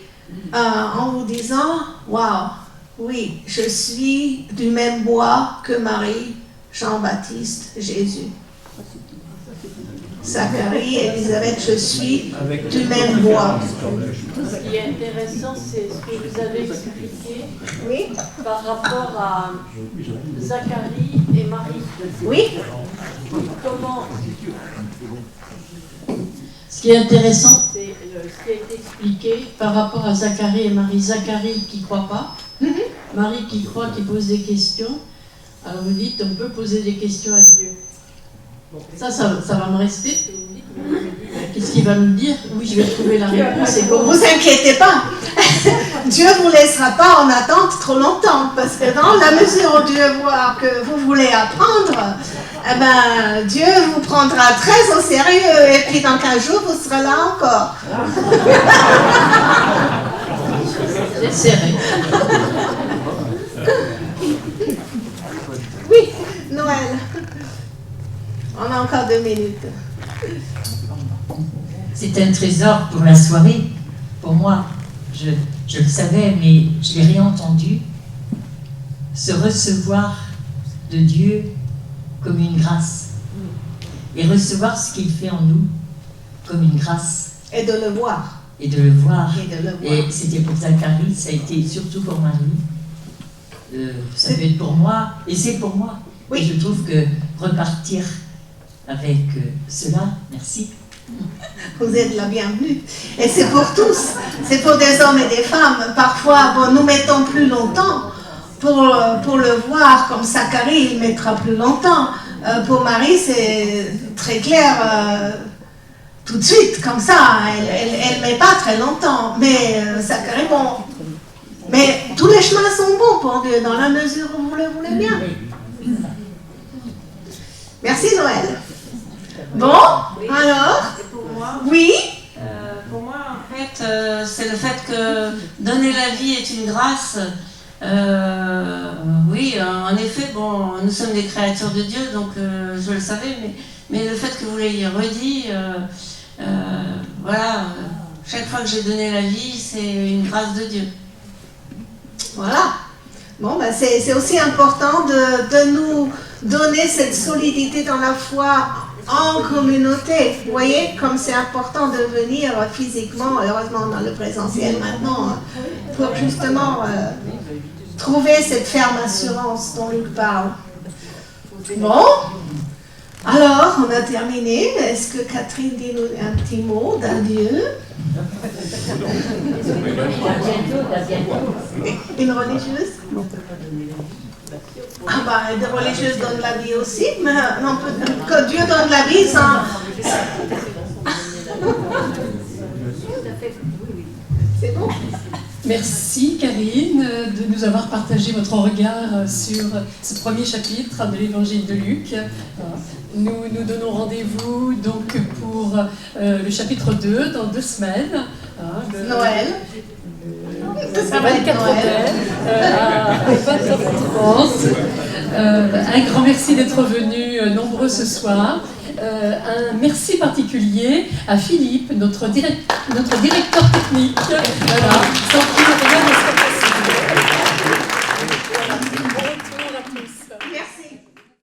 en vous disant « Waouh, oui, je suis du même bois que Marie, Jean-Baptiste, Jésus. » Zacharie, Élisabeth, je suis du même bois. Ce qui est intéressant, c'est ce que vous avez expliqué Oui. par rapport à Zacharie et Marie. Oui. Comment Ce qui est intéressant, c'est ce qui a été expliqué par rapport à Zacharie et Marie. Zacharie qui ne croit pas, Marie qui croit, qui pose des questions. Alors vous dites, on peut poser des questions à Dieu. Ça va me rester. Qu'est-ce qu'il va me dire? Oui, je vais trouver la réponse. Ne vous inquiétez pas. Dieu ne vous laissera pas en attente trop longtemps. Parce que dans la mesure où Dieu voit que vous voulez apprendre, eh ben, Dieu vous prendra très au sérieux. Et puis dans 15 jours, vous serez là encore. C'est serré. Oui, Noël. On a encore 2 minutes. C'est un trésor pour la soirée. Pour moi, je le savais, mais je l'ai réentendu. Se recevoir de Dieu comme une grâce. Et recevoir ce qu'il fait en nous comme une grâce. Et de le voir. Et de le voir. Et c'était pour Zacharie, ça a été surtout pour Marie. Ça peut être pour moi, et c'est pour moi. Oui. Et je trouve que repartir avec cela, merci. Vous êtes la bienvenue. Et c'est pour tous. C'est pour des hommes et des femmes. Parfois, nous mettons plus longtemps pour le voir. Comme Zacharie, il mettra plus longtemps. Pour Marie, c'est très clair. Tout de suite, comme ça. Elle met pas très longtemps. Mais Zacharie, bon. Mais tous les chemins sont bons pour Dieu, dans la mesure où vous le voulez bien. Merci Noël. Bon, alors, oui. Pour moi, en fait, c'est le fait que donner la vie est une grâce. Oui, en effet, bon, nous sommes des créatures de Dieu, donc je le savais, mais le fait que vous l'ayez redit, voilà, chaque fois que j'ai donné la vie, c'est une grâce de Dieu. Voilà. Bon, ben c'est aussi important de nous donner cette solidité dans la foi en communauté. Vous voyez, comme c'est important de venir physiquement, heureusement dans le présentiel maintenant, pour justement trouver cette ferme assurance dont Luc parle. Bon, alors on a terminé. Est-ce que Catherine dit un petit mot d'adieu? Une religieuse? Ah bah, des religieuses donnent la vie aussi, mais non, que Dieu donne la vie sans... C'est bon. Merci Karine de nous avoir partagé votre regard sur ce premier chapitre de l'Évangile de Luc. Nous nous donnons rendez-vous donc pour le chapitre 2 dans 2 semaines. Noël. Ça va être 4 Noël à 20h30. Un grand merci d'être venus nombreux ce soir. Un merci particulier à Philippe, notre directeur technique, voilà, sans qui rien ne serait possible.